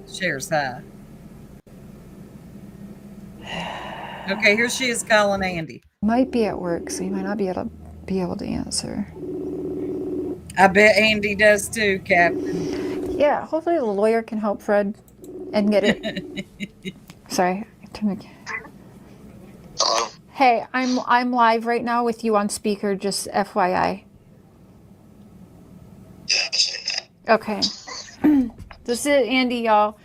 Shares high. Okay, here she is calling Andy. Might be at work, so you might not be able to answer. I bet Andy does too, Captain. Yeah, hopefully the lawyer can help Fred and get it. Sorry, Hello? Hey, I'm live right now with you on speaker, just FYI. Yeah, I see that. Okay. This is Andy, y'all.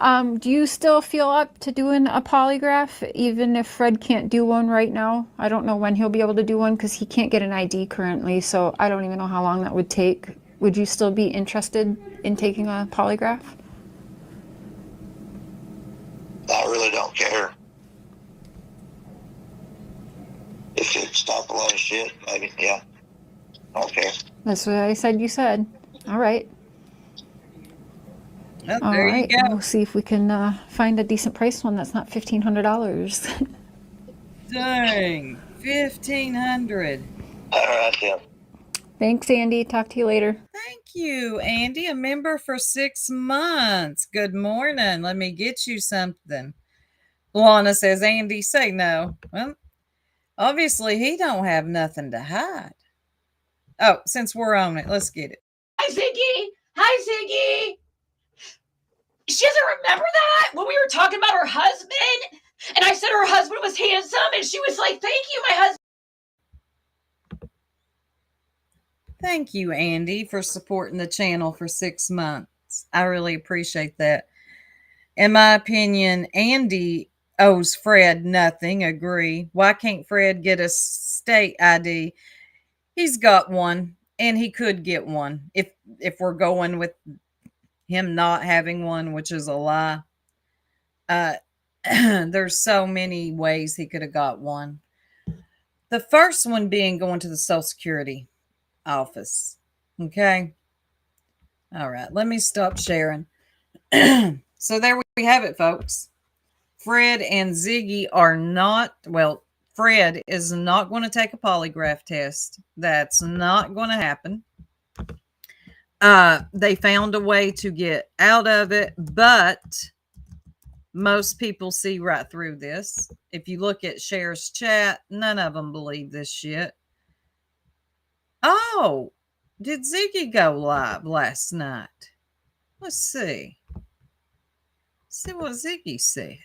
Do you still feel up to doing a polygraph, even if Fred can't do one right now? I don't know when he'll be able to do one because he can't get an ID currently, so I don't even know how long that would take. Would you still be interested in taking a polygraph? I really don't care. If it stop a lot of shit, maybe, yeah. Okay. That's what I said you said. All right. Well, All there right. you go. We'll see if we can find a decent price one that's not $1,500. Dang, 1,500. All right, then. Thanks, Andy. Talk to you later. Thank you, Andy. A member for 6 months. Good morning. Let me get you something. Luana says, Andy, say no. Well, obviously he don't have nothing to hide. Oh, since we're on it, let's get it. Hi, Ziggy. Hi, Ziggy. She doesn't remember that when we were talking about her husband, and I said her husband was handsome, and she was like, "Thank you, my husband." Thank you, Andy, for supporting the channel for 6 months. I really appreciate that. In my opinion, Andy owes Fred nothing. Agree. Why can't Fred get a state ID? He's got one, and he could get one if we're going with him not having one, which is a lie. There's so many ways he could have got one. The first one being going to the Social Security office. Okay. All right. Let me stop sharing. So there we have it, folks. Fred and Ziggy are not, well, Fred is not going to take a polygraph test. That's not going to happen. They found a way to get out of it, but most people see right through this. If you look at Cher's chat, none of them believe this shit. Oh, did Ziggy go live last night? Let's see. See what Ziggy said.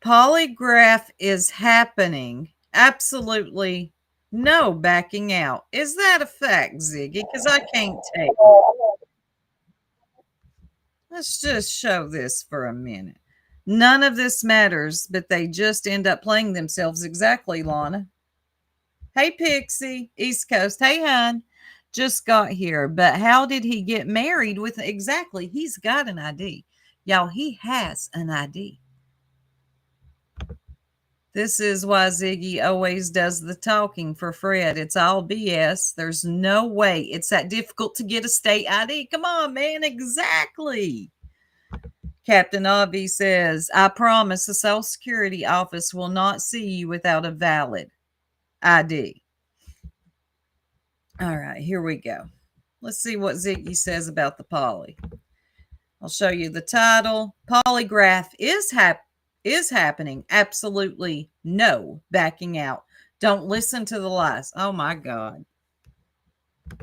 Polygraph is happening. Absolutely no backing out. Is that a fact, Ziggy? Because I can't tell. Let's just show this for a minute. None of this matters, but they just end up playing themselves exactly, Lana. Hey, Pixie, East Coast. Hey, hon. Just got here. But how did he get married with exactly? He's got an ID. Y'all, he has an ID. This is why Ziggy always does the talking for Fred. It's all BS. There's no way it's that difficult to get a state ID. Come on, man. Exactly. Captain Avi says, I promise the Social Security office will not see you without a valid ID. All right, here we go. Let's see what Ziggy says about the poly. I'll show you the title. Polygraph is happening. Absolutely no backing out. Don't listen to the lies. Oh my God.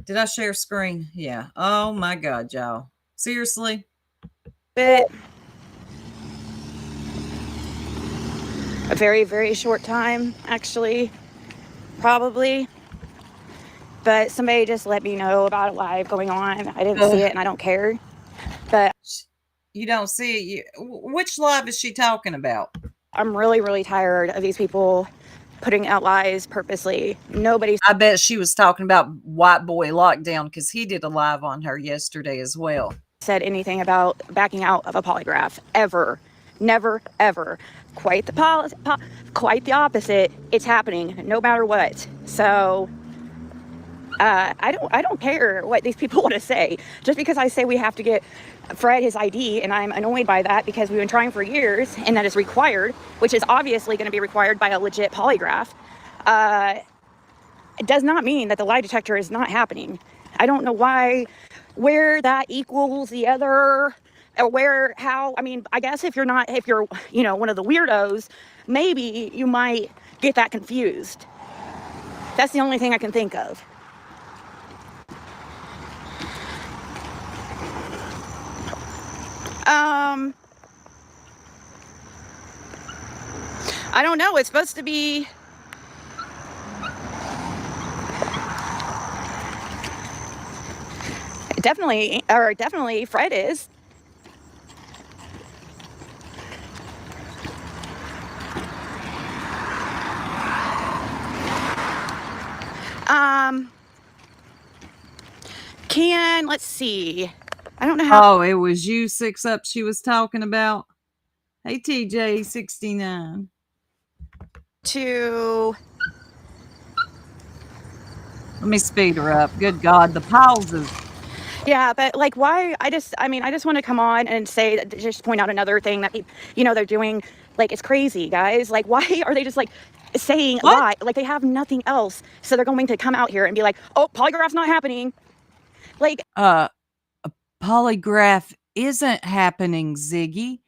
Did I share screen? Yeah. Oh my God, y'all. Seriously? Bit. A very, very short time, actually. probably. But somebody just let me know about it live going on. I didn't see it, and I don't care. But You don't see it. Which live is she talking about? I'm really, really tired of these people putting out lies purposely. Nobody's I bet she was talking about White Boy Lockdown because he did a live on her yesterday as well. said anything about backing out of a polygraph ever. Never, ever. Quite the opposite. It's happening no matter what. So I don't care what these people want to say. Just because I say we have to get Fred his ID, and I'm annoyed by that because we've been trying for years, and that is required, which is obviously going to be required by a legit polygraph. It does not mean that the lie detector is not happening. I don't know where that equals the other, or how. I mean, I guess if you're one of the weirdos, maybe you might get that confused. That's the only thing I can think of. I don't know. It's supposed to be. Definitely Fred is. Let's see. I don't know how. Oh, it was you 6 up she was talking about. Hey, TJ 69. To Let me speed her up. Good God, the pauses. Yeah, but like, why? I just want to come on and say that, just point out another thing that they're doing. Like, it's crazy, guys. Like, why are they just like saying What? lie? Like, they have nothing else, so they're going to come out here and be like, "Oh, polygraph's not happening." Like, A polygraph isn't happening, Ziggy.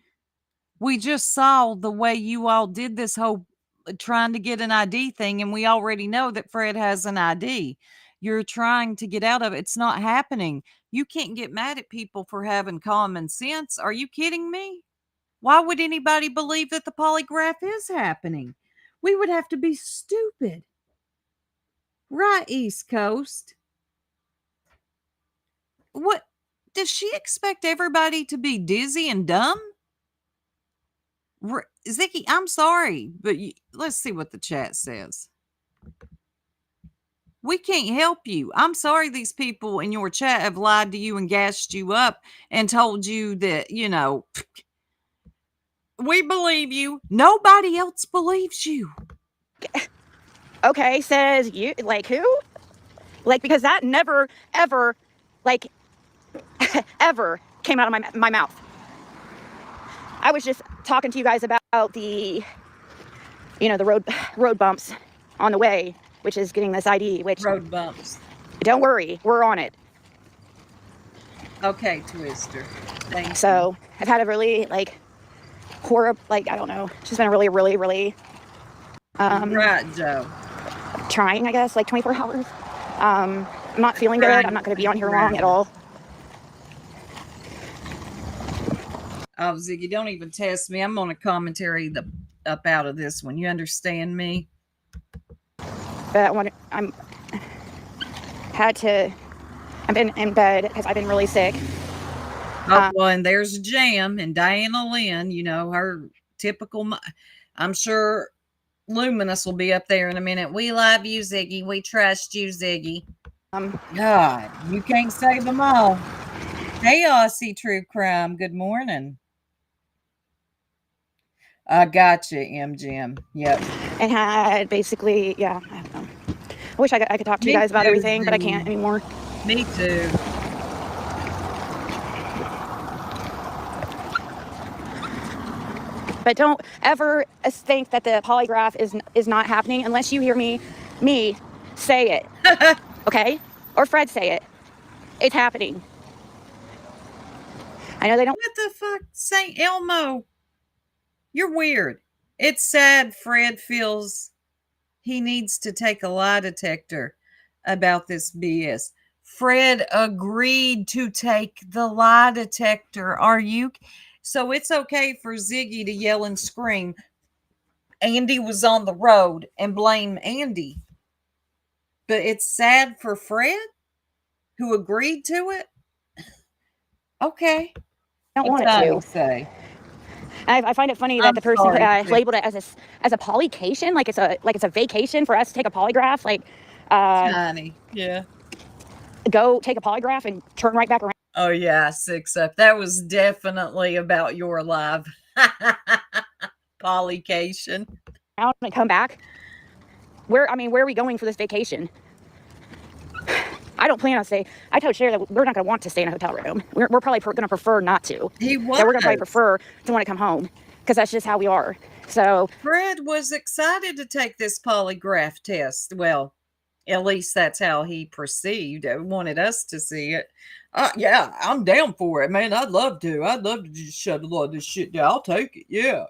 We just saw the way you all did this whole trying to get an ID thing, and we already know that Fred has an ID. You're trying to get out of it. It's not happening. You can't get mad at people for having common sense. Are you kidding me? Why would anybody believe that the polygraph is happening? We would have to be stupid. Right, East Coast. What? Does she expect everybody to be dizzy and dumb? Ziggy, I'm sorry, but let's see what the chat says. We can't help you. I'm sorry these people in your chat have lied to you and gassed you up and told you that, we believe you. Nobody else believes you. okay, says you. Like, who? Like, because that never, ever, like, ever came out of my mouth. I was just talking to you guys about the road bumps on the way, which is getting this ID. Which, Road bumps. don't worry, we're on it. Okay, Twister. Thanks. So I've had a really horrible, I don't know. It's just been a really, really, really Right, Joe. trying, I guess, 24 hours. I'm not feeling good. I'm not going to be on here long at all. Oh, Ziggy, don't even test me. I'm on a commentary up out of this one. You understand me? But I've been in bed because I've been really sick. Oh, well, and there's Jam and Diana Lynn, her typical. I'm sure Luminous will be up there in a minute. We love you, Ziggy. We trust you, Ziggy. God, you can't save them all. Hey, Aussie True Crime. Good morning. I gotcha, MGM. Yep. And had basically, I don't know. I wish I could talk to you guys about everything, but I can't anymore. Me too. But don't ever think that the polygraph is not happening unless you hear me say it. Okay? Or Fred say it. It's happening. I know they don't. What the fuck? St. Elmo. You're weird. It's sad Fred feels he needs to take a lie detector about this BS. Fred agreed to take the lie detector. So it's okay for Ziggy to yell and scream. Andy was on the road and blame Andy. but it's sad for Fred, who agreed to it. Okay. don't want What's it Tommy to. say? I find it funny that I'm the person sorry, Sid. labeled it as a polycation, like it's a vacation for us to take a polygraph, like Tiny. Yeah. go take a polygraph and turn right back around Oh yeah, 6 up. That was definitely about your live polycation. and come back. Where are we going for this vacation? I don't plan on staying. I told Sherry that we're not going to want to stay in a hotel room. We're probably going to prefer not to. He was. That we're going to probably prefer to want to come home because that's just how we are. So Fred was excited to take this polygraph test. Well, at least that's how he perceived it. Wanted us to see it. Yeah, I'm down for it, man. I'd love to. I'd love to just shut a lot of this shit down. I'll take it. Yeah.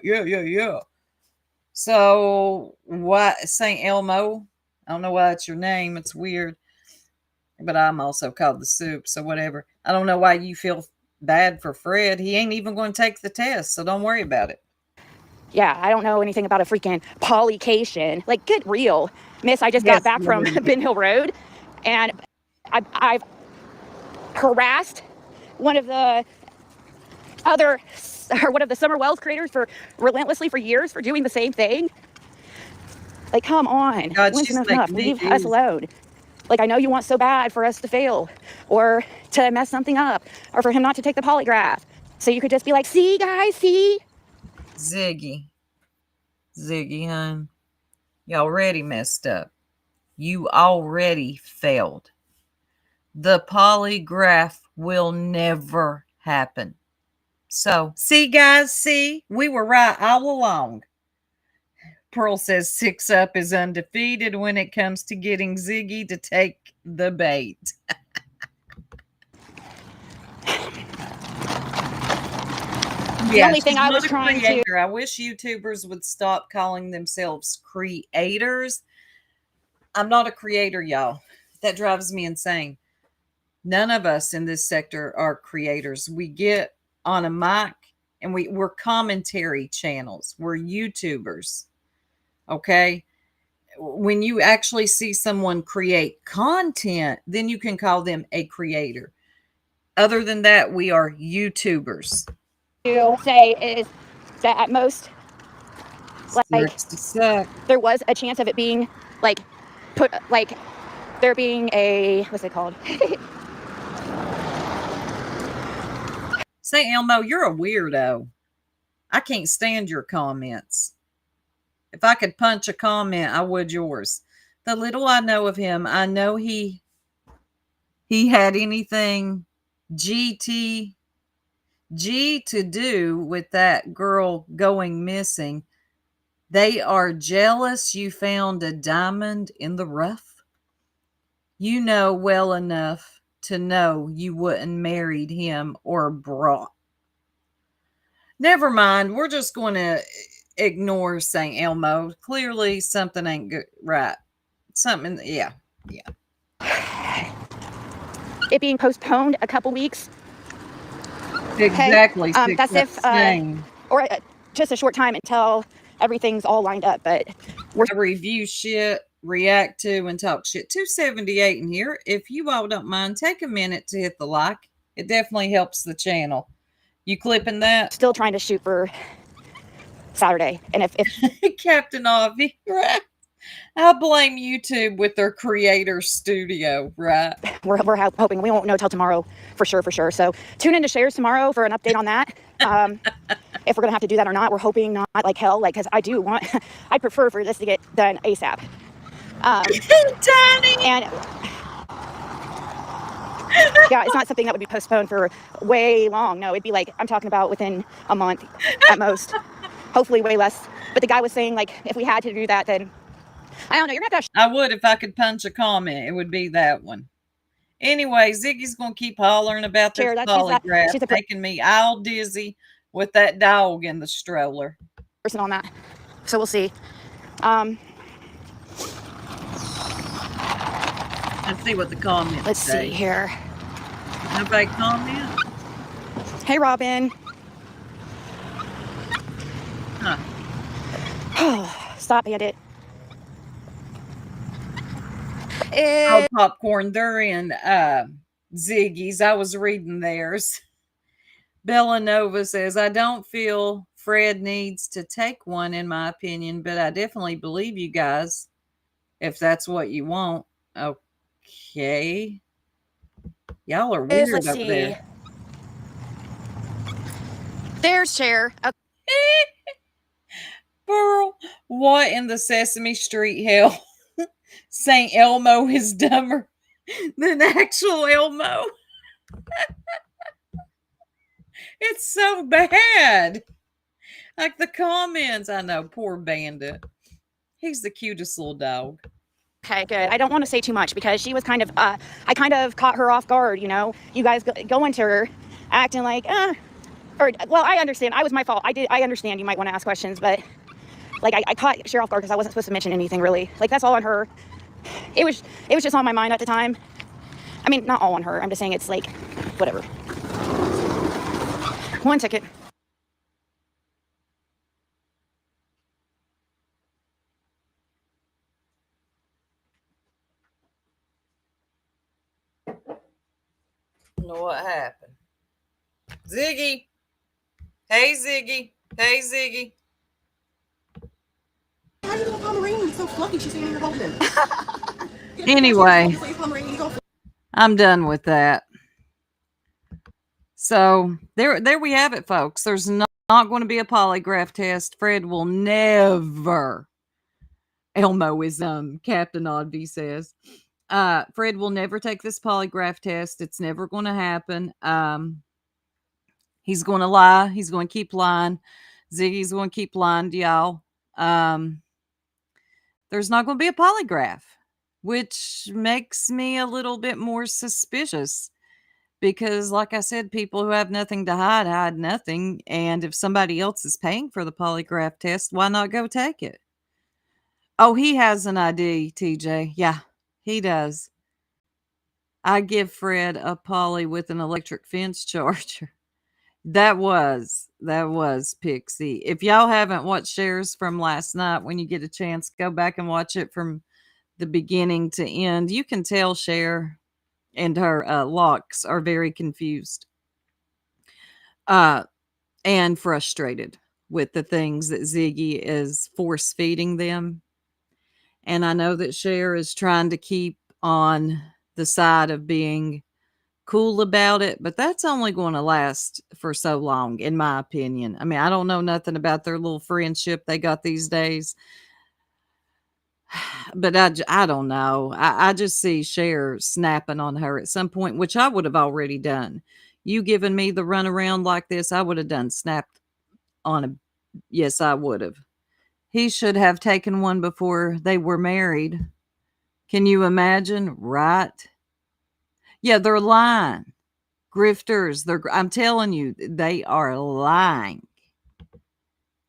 So, what, St. Elmo? I don't know why it's your name. It's weird. But I'm also called the soup, so whatever. I don't know why you feel bad for Fred. He ain't even going to take the test, so don't worry about it. yeah, I don't know anything about a freaking polycation. Like, get real, miss. I just got back from Ben Hill Road, and I've harassed one of the Summer Wells creators relentlessly for years for doing the same thing. Like, come on. God, When's she's enough? making me Leave us alone. Like, I know you want so bad for us to fail or to mess something up or for him not to take the polygraph. So you could just be like, see, guys, see? Ziggy, hon, you already messed up. You already failed. The polygraph will never happen. So, see, guys, see, we were right all along. Pearl says 6 up is undefeated when it comes to getting Ziggy to take the bait. The only thing I was trying to... I wish YouTubers would stop calling themselves creators. I'm not a creator, y'all. That drives me insane. None of us in this sector are creators. We get on a mic and we're commentary channels. We're YouTubers. Okay? When you actually see someone create content, then you can call them a creator. Other than that, we are YouTubers. To say is that at most, like, there was a chance of it being, like, there being a, what's it called? St. Elmo, you're a weirdo. I can't stand your comments. If I could punch a comment, I would yours. The little I know of him, I know he had anything G to do with that girl going missing. They are jealous you found a diamond in the rough. You know well enough to know you wouldn't married him or brought. Never mind. We're just going to ignore St. Elmo. Clearly something ain't good. Right. Something. Yeah. It being postponed a couple weeks. Exactly. Okay. That's if, or just a short time until everything's all lined up. But we're review shit, react to, and talk shit. 278 in here. If you all don't mind, take a minute to hit the like. It definitely helps the channel. You clipping that? Still trying to shoot for Saturday. And if Captain Avi, right? I blame YouTube with their creator studio, right? We're hoping we won't know till tomorrow for sure. So tune into Shares tomorrow for an update on that. If we're gonna have to do that or not, we're hoping not, like hell, like, because I prefer for this to get done ASAP. Tiny. And yeah, it's not something that would be postponed for way long. No, it'd be like, I'm talking about within a month at most. Hopefully way less. But the guy was saying, like, if we had to do that, then I don't know. You're gonna have to. I would if I could punch a comment. It would be that one. Anyway, Ziggy's gonna keep hollering about this polygraph, making me all dizzy with that dog in the stroller. Person on that, so we'll see. Let's see what the comments Let's say. See here. Nobody comment? Hey, Robin. Huh. Stop, Bandit. Oh, popcorn. They're in Ziggy's. I was reading theirs. Bellanova says, I don't feel Fred needs to take one, in my opinion, but I definitely believe you guys if that's what you want. Okay. Y'all are weird Let's over see. there. There's Cher. Pearl, what in the Sesame Street hell? St. Elmo is dumber than actual Elmo. It's so bad. Like the comments. I know, poor Bandit. He's the cutest little dog. Okay, good. I don't want to say too much because she was kind of, I kind of caught her off guard, you know? You guys go into her acting like, well, I understand. It was my fault. I understand you might want to ask questions, but like I caught Cher off guard because I wasn't supposed to mention anything really. Like that's all on her. It was just on my mind at the time. I mean, not all on her. I'm just saying it's like, whatever. One ticket. Know what happened? Ziggy. Hey, Ziggy. Hey, Ziggy. How you doing, Pomeranian? So fluffy, she's standing here holding him. Anyway, I'm done with that. So there we have it, folks. There's not going to be a polygraph test. Fred will never. Elmo is Captain Oddby says. Fred will never take this polygraph test. It's never going to happen. He's going to lie. He's going to keep lying. Ziggy's going to keep lying to y'all. There's not going to be a polygraph, which makes me a little bit more suspicious because, like I said, people who have nothing to hide nothing. And if somebody else is paying for the polygraph test, why not go take it? Oh, he has an ID, TJ. Yeah, he does. I give Fred a poly with an electric fence charger. That was Pixie. If y'all haven't watched Shares from last night, when you get a chance, go back and watch it from the beginning to end. You can tell Cher and her locks are very confused and frustrated with the things that Ziggy is force feeding them. And I know that Cher is trying to keep on the side of being cool about it, but that's only going to last for so long, in my opinion. I mean, I don't know nothing about their little friendship they got these days, but I don't know. I just see Cher snapping on her at some point, which I would have already done. You giving me the runaround like this, I would have done snapped on a. Yes, I would have. He should have taken one before they were married. Can you imagine? Right? Yeah, they're lying. Grifters. I'm telling you, they are lying.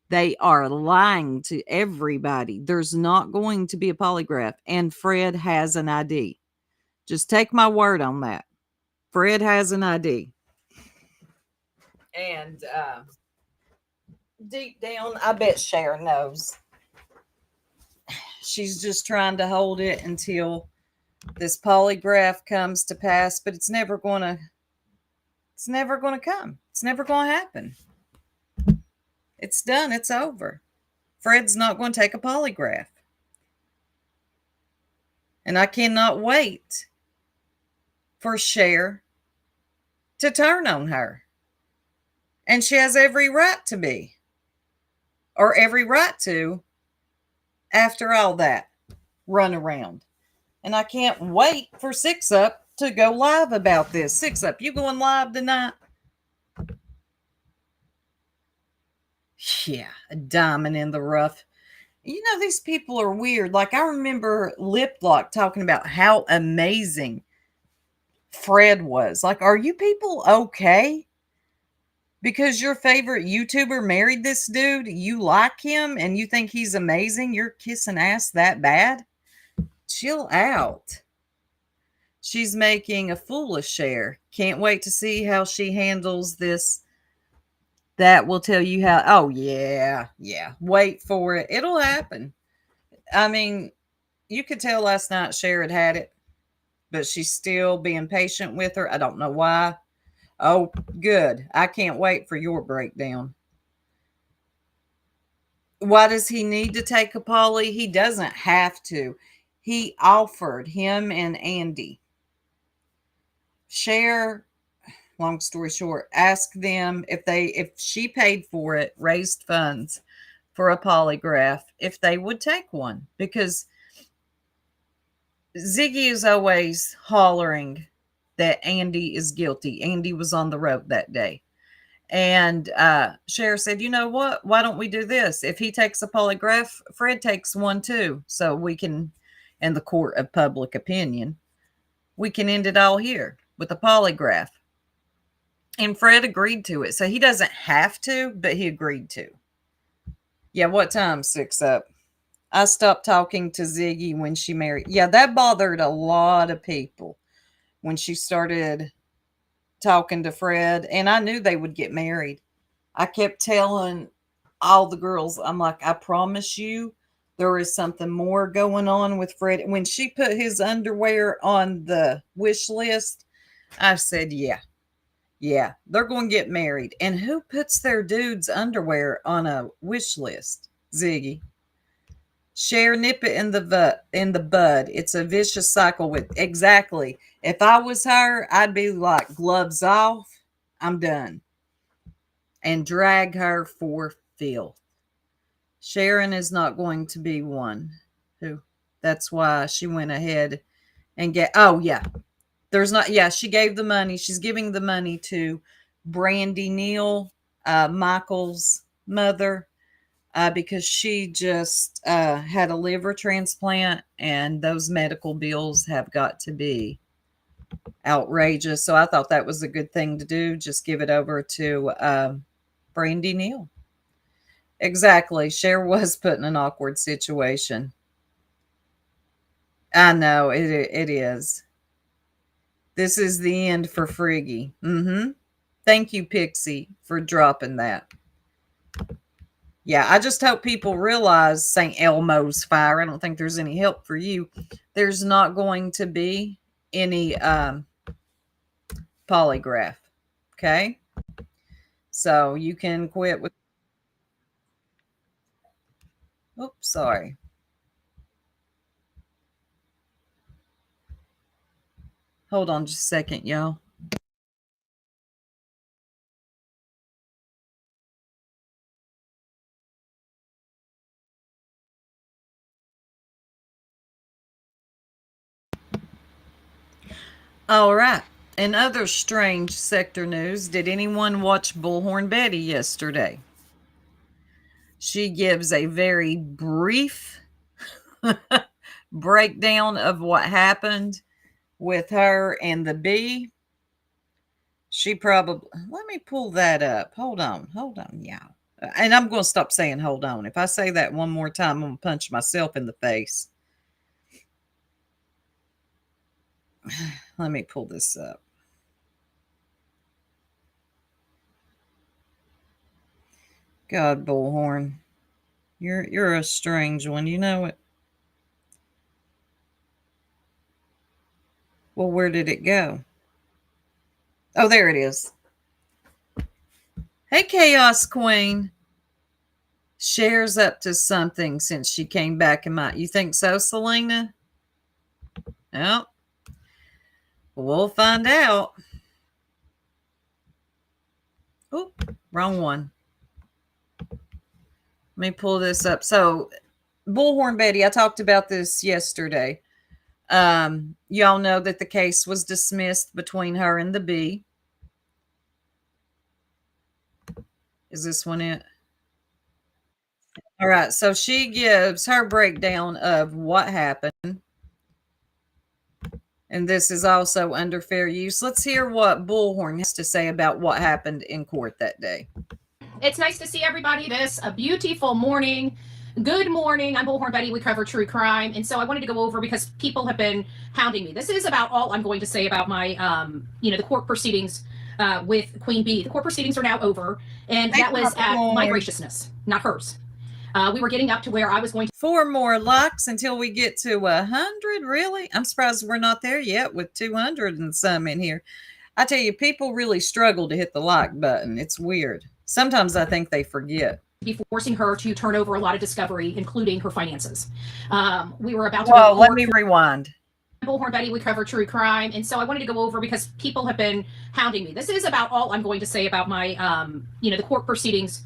They are lying to everybody. There's not going to be a polygraph. And Fred has an ID. Just take my word on that. Fred has an ID. And deep down, I bet Cher knows. She's just trying to hold it until this polygraph comes to pass, but it's never going to come. It's never going to happen. It's done. It's over. Fred's not going to take a polygraph. And I cannot wait for Cher to turn on her. And she has every right to be. Or every right to after all that run around. And I can't wait for Six Up to go live about this. Six Up, you going live tonight? Yeah, a diamond in the rough. You know, these people are weird. Like, I remember Lip Lock talking about how amazing Fred was. Like, are you people okay? Because your favorite YouTuber married this dude, you like him, and you think he's amazing? You're kissing ass that bad? Chill out. She's making a fool of Cher. Can't wait to see how she handles this. That will tell you how. Oh, yeah. Wait for it. It'll happen. I mean, you could tell last night Cher had it. but she's still being patient with her. I don't know why. Oh, good. I can't wait for your breakdown. Why does he need to take a poly? He doesn't have to. He offered him and Andy. Share, long story short, ask them if she paid for it, raised funds for a polygraph, if they would take one. Because Ziggy is always hollering that Andy is guilty. Andy was on the road that day. And Cher said, you know what? Why don't we do this? If he takes a polygraph, Fred takes one too. So we can, in the court of public opinion, we can end it all here with a polygraph. And Fred agreed to it. So he doesn't have to, but he agreed to. Yeah, what time? 6 up. I stopped talking to Ziggy when she married. Yeah, that bothered a lot of people when she started talking to Fred. And I knew they would get married. I kept telling all the girls, I'm like, I promise you, there is something more going on with Fred. When she put his underwear on the wish list, I said, yeah, they're going to get married. And who puts their dude's underwear on a wish list? Ziggy. Share, nip it in the bud. It's a vicious cycle with exactly. If I was her, I'd be like, gloves off, I'm done. And drag her for filth. Sharon is not going to be one who, that's why she went ahead and she gave the money. She's giving the money to Brandy Neal, Michael's mother, because she just had a liver transplant, and those medical bills have got to be outrageous. So I thought that was a good thing to do. Just give it over to Brandy Neal. Exactly. Cher was put in an awkward situation. I know it is. This is the end for Friggy. Thank you, Pixie, for dropping that. Yeah, I just hope people realize St. Elmo's fire. I don't think there's any help for you. There's not going to be any polygraph. Okay? So you can quit with. Oops, sorry. Hold on just a second, y'all. All right. In other strange sector news, did anyone watch Bullhorn Betty yesterday? She gives a very brief breakdown of what happened with her and the bee. She probably, let me pull that up. Hold on, y'all. And I'm going to stop saying hold on. If I say that one more time, I'm going to punch myself in the face. Let me pull this up. God, Bullhorn, you're a strange one. You know it. Well, where did it go? Oh, there it is. Hey, Chaos Queen. Cher's up to something since she came back in my. You think so, Selena? Well, we'll find out. Oh, wrong one. Let me pull this up. So, Bullhorn Betty, I talked about this yesterday. Y'all know that the case was dismissed between her and the bee. Is this one it? All right. So she gives her breakdown of what happened. And this is also under fair use. Let's hear what Bullhorn has to say about what happened in court that day. It's nice to see everybody this a beautiful morning. Good morning. I'm Bullhorn Betty. We cover true crime. And so I wanted to go over because people have been hounding me. This is about all I'm going to say about my, the court proceedings with Queen Bee. The court proceedings are now over. And that was at my graciousness, not hers. We were getting up to where I was going to 4 more likes until we get to 100. Really? I'm surprised we're not there yet with 200 and some in here. I tell you, people really struggle to hit the like button. It's weird. Sometimes I think they forget. be forcing her to turn over a lot of discovery, including her finances. We were about to Whoa, go let me rewind. Bullhorn Betty, we cover true crime, and so I wanted to go over because people have been hounding me. This is about all I'm going to say about my, the court proceedings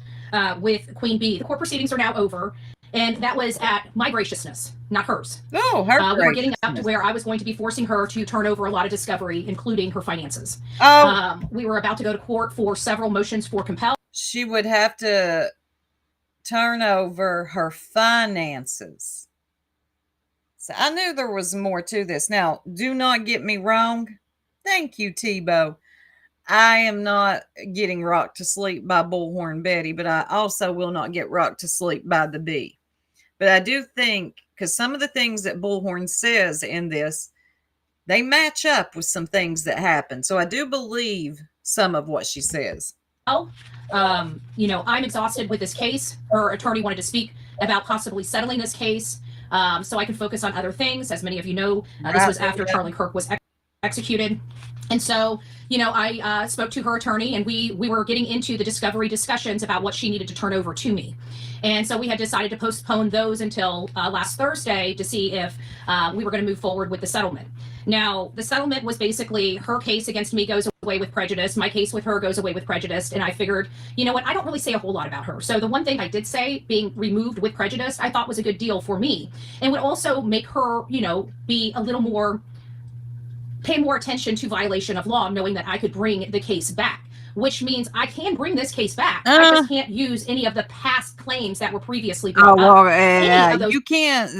with Queen Bee. The court proceedings are now over, and that was at my graciousness, not hers. Oh, her we were getting up to where I was going to be forcing her to turn over a lot of discovery, including her finances. Oh, we were about to go to court for several motions for compel. She would have to turn over her finances. So I knew there was more to this. Now, do not get me wrong. Thank you, Tebow. I am not getting rocked to sleep by Bullhorn Betty, but I also will not get rocked to sleep by the Bee. But I do think, because some of the things that Bullhorn says in this, they match up with some things that happen. So I do believe some of what she says. I'm exhausted with this case. Her attorney wanted to speak about possibly settling this case so I can focus on other things. As many of you know, this was after Charlie Kirk was executed. And so, I spoke to her attorney, and we were getting into the discovery discussions about what she needed to turn over to me. And so we had decided to postpone those until last Thursday to see if we were going to move forward with the settlement. Now, the settlement was basically her case against me goes away with prejudice. My case with her goes away with prejudice. And I figured, you know what, I don't really say a whole lot about her. So the one thing I did say, being removed with prejudice, I thought was a good deal for me, and would also make her, be a little more, pay more attention to violation of law, knowing that I could bring the case back, which means I can bring this case back. I just can't use any of the past claims that were previously brought up. You can't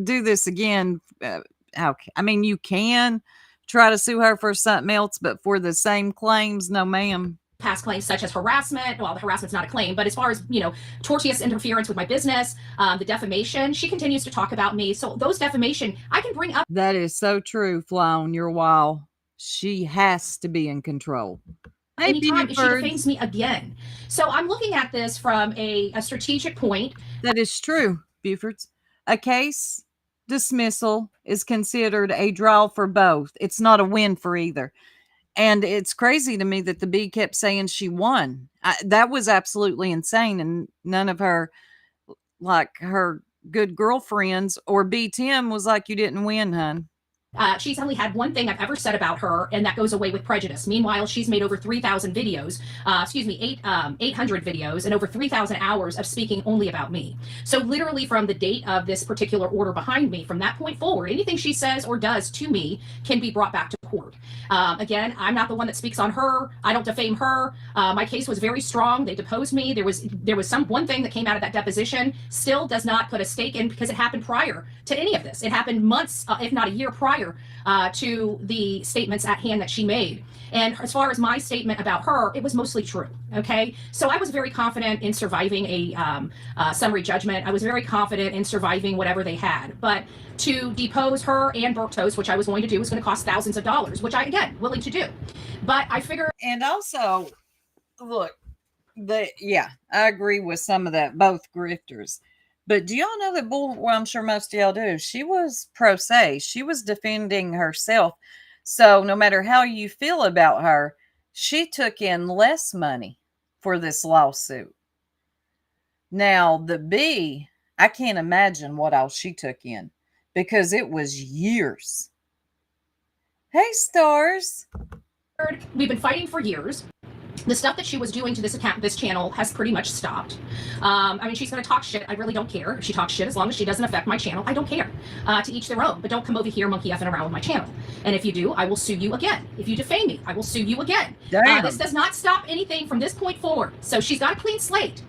do this again. You can try to sue her for something else, but for the same claims, no, ma'am. Past claims such as harassment. Well, the harassment's not a claim, but as far as, tortious interference with my business, the defamation, she continues to talk about me. So those defamation, I can bring up. That is so true, Fly on your wall. She has to be in control. Anytime she defames me again. So I'm looking at this from a strategic point. That is true, Bufords. A case dismissal is considered a draw for both. It's not a win for either. And it's crazy to me that the Bee kept saying she won. That was absolutely insane. And none of her, her good girlfriends or B Tim was like, you didn't win, hun. She's only had one thing I've ever said about her, and that goes away with prejudice. Meanwhile, she's made over 3,000 videos, 800 videos, and over 3,000 hours of speaking only about me. So literally from the date of this particular order behind me, from that point forward, anything she says or does to me can be brought back to court. Again, I'm not the one that speaks on her. I don't defame her. My case was very strong. They deposed me. There was one thing that came out of that deposition, still does not put a stake in, because it happened prior to any of this. It happened months, if not a year prior to the statements at hand that she made. And as far as my statement about her, it was mostly true. Okay. So I was very confident in surviving a summary judgment. I was very confident in surviving whatever they had. But to depose her and Bertos, which I was going to do, was going to cost thousands of dollars, which I, again, willing to do. But I figured. And also, look, I agree with some of that, both grifters. But do y'all know that well, I'm sure most of y'all do, she was pro se. She was defending herself. So no matter how you feel about her, she took in less money for this lawsuit. Now, the Bee, I can't imagine what all she took in, because it was years. Hey, Stars. We've been fighting for years. The stuff that she was doing to this channel has pretty much stopped. She's going to talk shit. I really don't care if she talks shit, as long as she doesn't affect my channel. I don't care. To each their own. But don't come over here monkey effing around with my channel. And if you do, I will sue you again. If you defame me, I will sue you again. This does not stop anything from this point forward. So she's got a clean slate.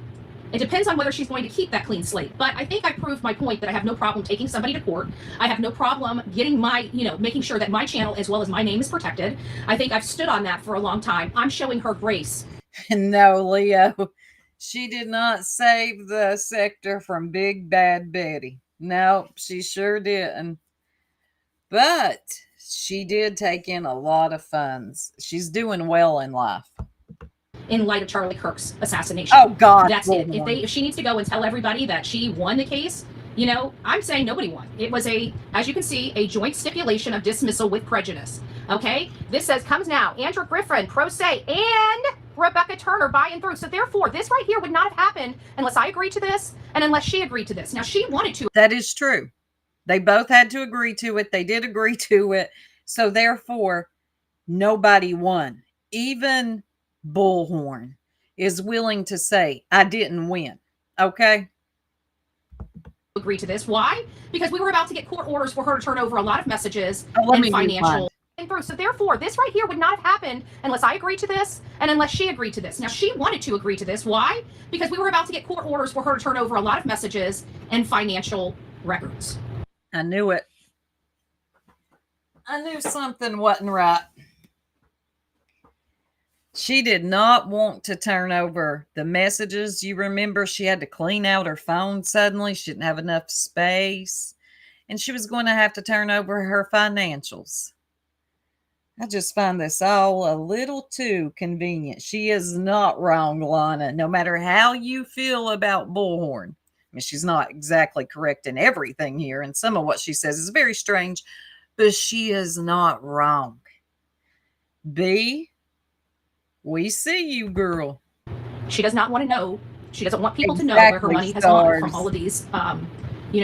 It depends on whether she's going to keep that clean slate. But I think I proved my point that I have no problem taking somebody to court. I have no problem getting making sure that my channel as well as my name is protected. I think I've stood on that for a long time. I'm showing her grace. No, Leo, she did not save the sector from Big Bad Betty. No, she sure didn't. But she did take in a lot of funds. She's doing well in life. in light of Charlie Kirk's assassination. Oh God. That's it. Bullhorn. If she needs to go and tell everybody that she won the case, you know, I'm saying nobody won. It was as you can see, a joint stipulation of dismissal with prejudice. Okay, this says comes now Andrew Griffin, pro se, and Rebecca Turner by and through. So therefore, this right here would not have happened unless I agreed to this and unless she agreed to this. Now she wanted to. That is true. They both had to agree to it. They did agree to it. So therefore, nobody won. Even Bullhorn is willing to say, I didn't win. Okay. Agree to this. Why? Because we were about to get court orders for her to turn over a lot of messages Let and me financial and through. So therefore, this right here would not have happened unless I agreed to this and unless she agreed to this. Now she wanted to agree to this. Why? Because we were about to get court orders for her to turn over a lot of messages and financial records. I knew it. I knew something wasn't right. She did not want to turn over the messages. You remember she had to clean out her phone suddenly. She didn't have enough space. And she was going to have to turn over her financials. I just find this all a little too convenient. She is not wrong, Lana. No matter how you feel about Bullhorn. I mean, she's not exactly correct in everything here. And some of what she says is very strange. But she is not wrong. B, we see you, girl. She does not want to know. She doesn't want people to know where her money has gone from all of these,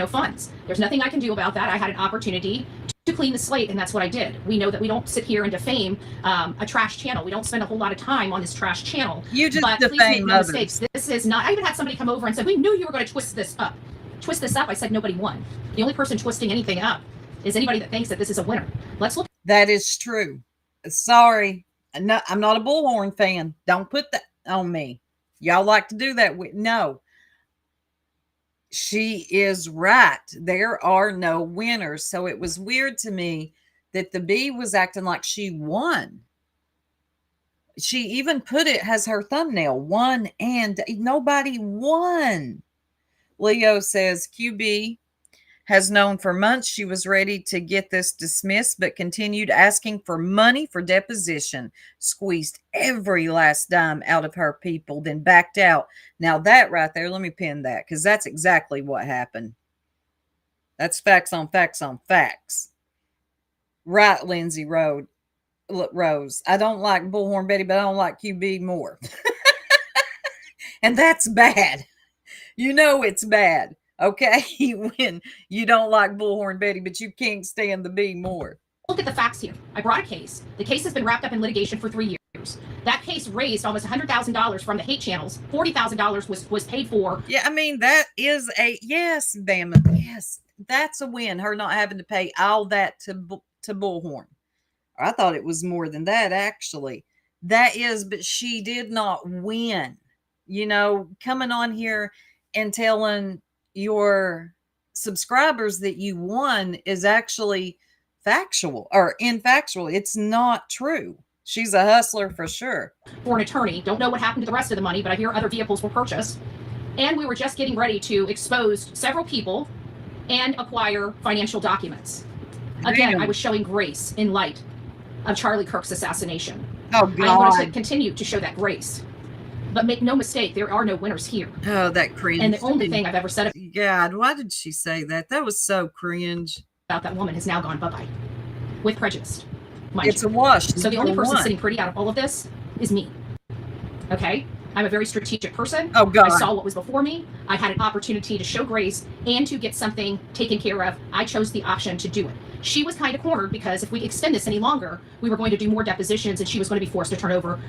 funds. There's nothing I can do about that. I had an opportunity to clean the slate, and that's what I did. We know that we don't sit here and defame a trash channel. We don't spend a whole lot of time on this trash channel. You just but defame please make no others. mistakes. This is not. I even had somebody come over and said, "We knew you were going to twist this up." Twist this up. I said nobody won. The only person twisting anything up is anybody that thinks that this is a winner. Let's look. That is true. Sorry. I'm not a Bullhorn fan. Don't put that on me. Y'all like to do that. No. She is right. There are no winners. So it was weird to me that the B was acting like she won. She even put it as her thumbnail, won, and nobody won. Leo says QB has known for months she was ready to get this dismissed, but continued asking for money for deposition, squeezed every last dime out of her people, then backed out. Now that right there, let me pin that, because that's exactly what happened. That's facts on facts on facts. Right, Lindsay Rose. I don't like Bullhorn Betty, but I don't like QB more. And that's bad. You know it's bad. Okay, when you don't like Bullhorn Betty, but you can't stand the B more. Look at the facts here. I brought a case. The case has been wrapped up in litigation for 3 years. That case raised almost $100,000 from the hate channels. $40,000 was paid for. Yeah, I mean, that is yes, damn it. Yes, that's a win. Her not having to pay all that to Bullhorn. I thought it was more than that, actually. That is, but she did not win. You know, coming on here and telling your subscribers that you won is actually factual or infactual. It's not true. She's a hustler for sure. For an attorney, don't know what happened to the rest of the money, but I hear other vehicles were purchased. And we were just getting ready to expose several people and acquire financial documents. Again, Damn. I was showing grace in light of Charlie Kirk's assassination. Oh, God. I'm going to continue to show that grace. But make no mistake, there are no winners here. Oh, that cringe. And the only thing I've ever said God, why did she say that? That was so cringe. about that woman has now gone bye-bye. With prejudice. It's a wash. So the only person sitting pretty out of all of this is me. Okay? I'm a very strategic person. Oh, God. I saw what was before me. I had an opportunity to show grace and to get something taken care of. I chose the option to do it. She was kind of cornered because if we extend this any longer, we were going to do more depositions and she was going to be forced to turn over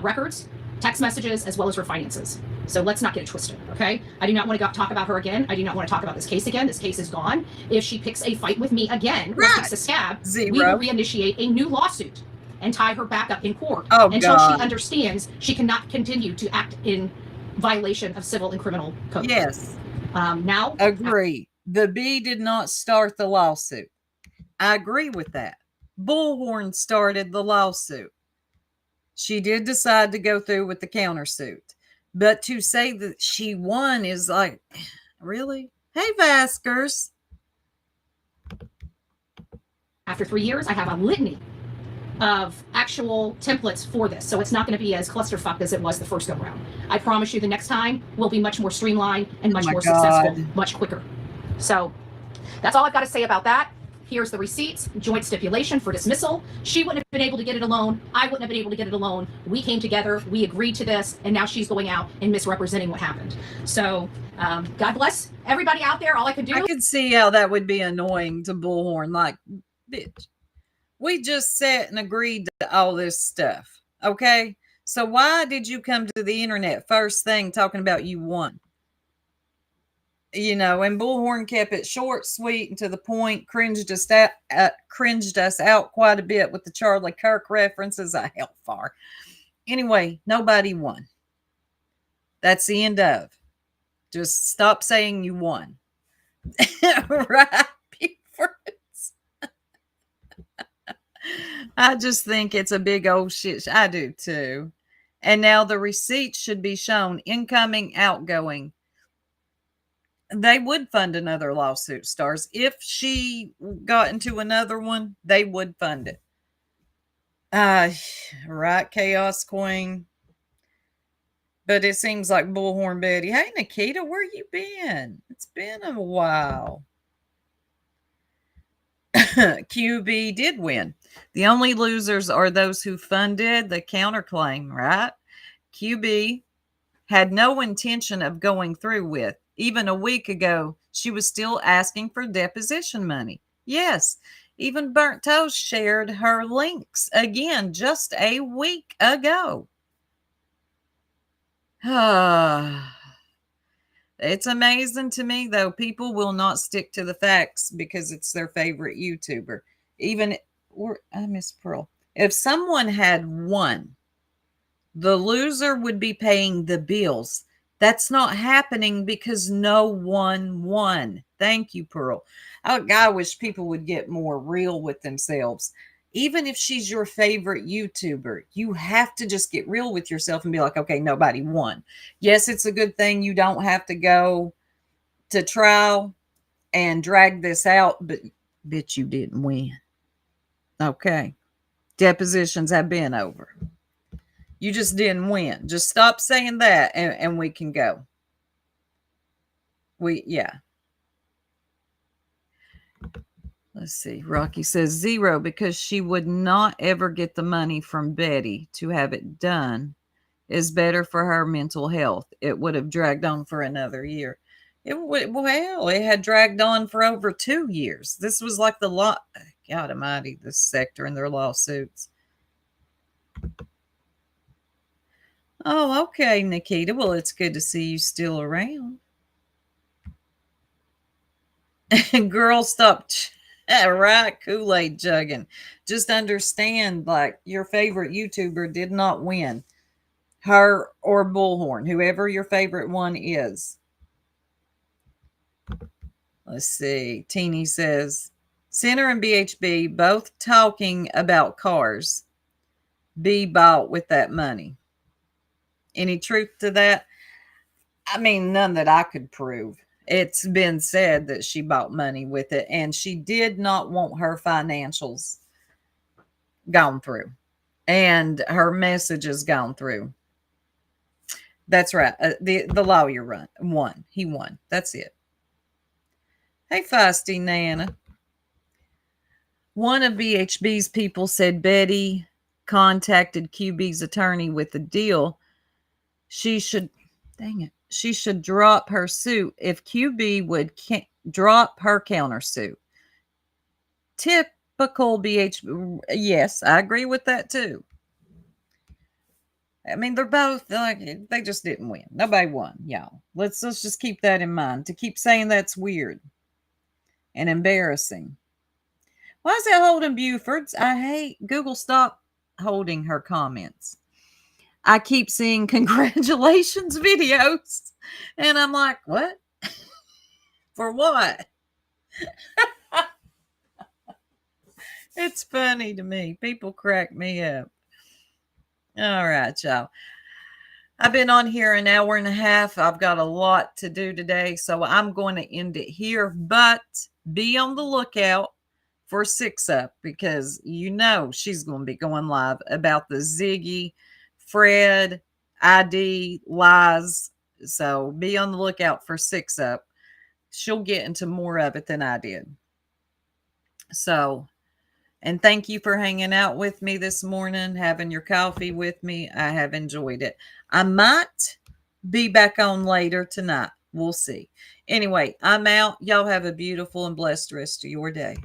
records, text messages, as well as her finances. So let's not get it twisted, okay? I do not want to talk about her again. I do not want to talk about this case again. This case is gone. If she picks a fight with me again, or picks a scab, we will reinitiate a new lawsuit and tie her back up in court until she understands she cannot continue to act in violation of civil and criminal code. Yes. Now, agree. The B did not start the lawsuit. I agree with that. Bullhorn started the lawsuit. She did decide to go through with the countersuit. But to say that she won is like, really? Hey, Vaskers. After 3 years, I have a litany of actual templates for this. So it's not going to be as clusterfuck as it was the first go round. I promise you the next time will be much more streamlined and much more successful, much quicker. So that's all I've got to say about that. Here's the receipts, joint stipulation for dismissal. She wouldn't have been able to get it alone. I wouldn't have been able to get it alone. We came together, we agreed to this, and now she's going out and misrepresenting what happened. So God bless everybody out there. All I can do. I could see how that would be annoying to Bullhorn. Like, bitch, we just sat and agreed to all this stuff. Okay. So why did you come to the internet first thing talking about you won? You know, and Bullhorn kept it short, sweet, and to the point, cringed us out quite a bit with the Charlie Kirk references. I hell far. Anyway, nobody won. That's the end of. Just stop saying you won. Right? I just think it's a big old shit. I do too. And now the receipts should be shown, incoming, outgoing. They would fund another lawsuit, Stars. If she got into another one, they would fund it. Right, Chaos Queen. But it seems like Bullhorn Betty. Hey, Nikita, where you been? It's been a while. QB did win. The only losers are those who funded the counterclaim, right? QB had no intention of going through with. Even a week ago, she was still asking for deposition money. Yes, even Burnt Toast shared her links again just a week ago. It's amazing to me, though. People will not stick to the facts because it's their favorite YouTuber. I miss Pearl. If someone had won, the loser would be paying the bills. That's not happening because no one won. Thank you, Pearl. I wish people would get more real with themselves. Even if she's your favorite YouTuber, you have to just get real with yourself and be like, okay, nobody won. Yes, it's a good thing you don't have to go to trial and drag this out, but bitch, you didn't win. Okay. Depositions have been over. You just didn't win. Just stop saying that and we can go. Yeah. Let's see. Rocky says 0 because she would not ever get the money from Betty to have it done is better for her mental health. It would have dragged on for another year. It had dragged on for over 2 years. This was like the God almighty, this sector and their lawsuits. Oh, okay, Nikita. Well, it's good to see you still around. Girl, stop. Right, Kool-Aid jugging. Just understand, like, your favorite YouTuber did not win. Her or Bullhorn, whoever your favorite one is. Let's see. Teeny says, Center and BHB both talking about cars. B bought with that money. Any truth to that? I mean, none that I could prove. It's been said that she bought money with it, and she did not want her financials gone through, and her messages gone through. That's right. The lawyer won. He won. That's it. Hey, Feisty Nana. One of BHB's people said Betty contacted QB's attorney with the deal. She should drop her suit if QB would drop her countersuit. Typical BHB. Yes, I agree with that too. I mean, they're both like, they just didn't win. Nobody won, y'all. Let's just keep that in mind. To keep saying that's weird and embarrassing. Why is it holding Buford's? I hate Google. Stop holding her comments. I keep seeing congratulations videos, and I'm like, what? For what? It's funny to me. People crack me up. All right, y'all. I've been on here an hour and a half. I've got a lot to do today, so I'm going to end it here, but be on the lookout for 6 Up, because you know she's going to be going live about the Ziggy, Fred, ID lies. So be on the lookout for 6 Up. She'll get into more of it than I did. So, and thank you for hanging out with me this morning, having your coffee with me. I have enjoyed it. I might be back on later tonight. We'll see. Anyway, I'm out. Y'all have a beautiful and blessed rest of your day.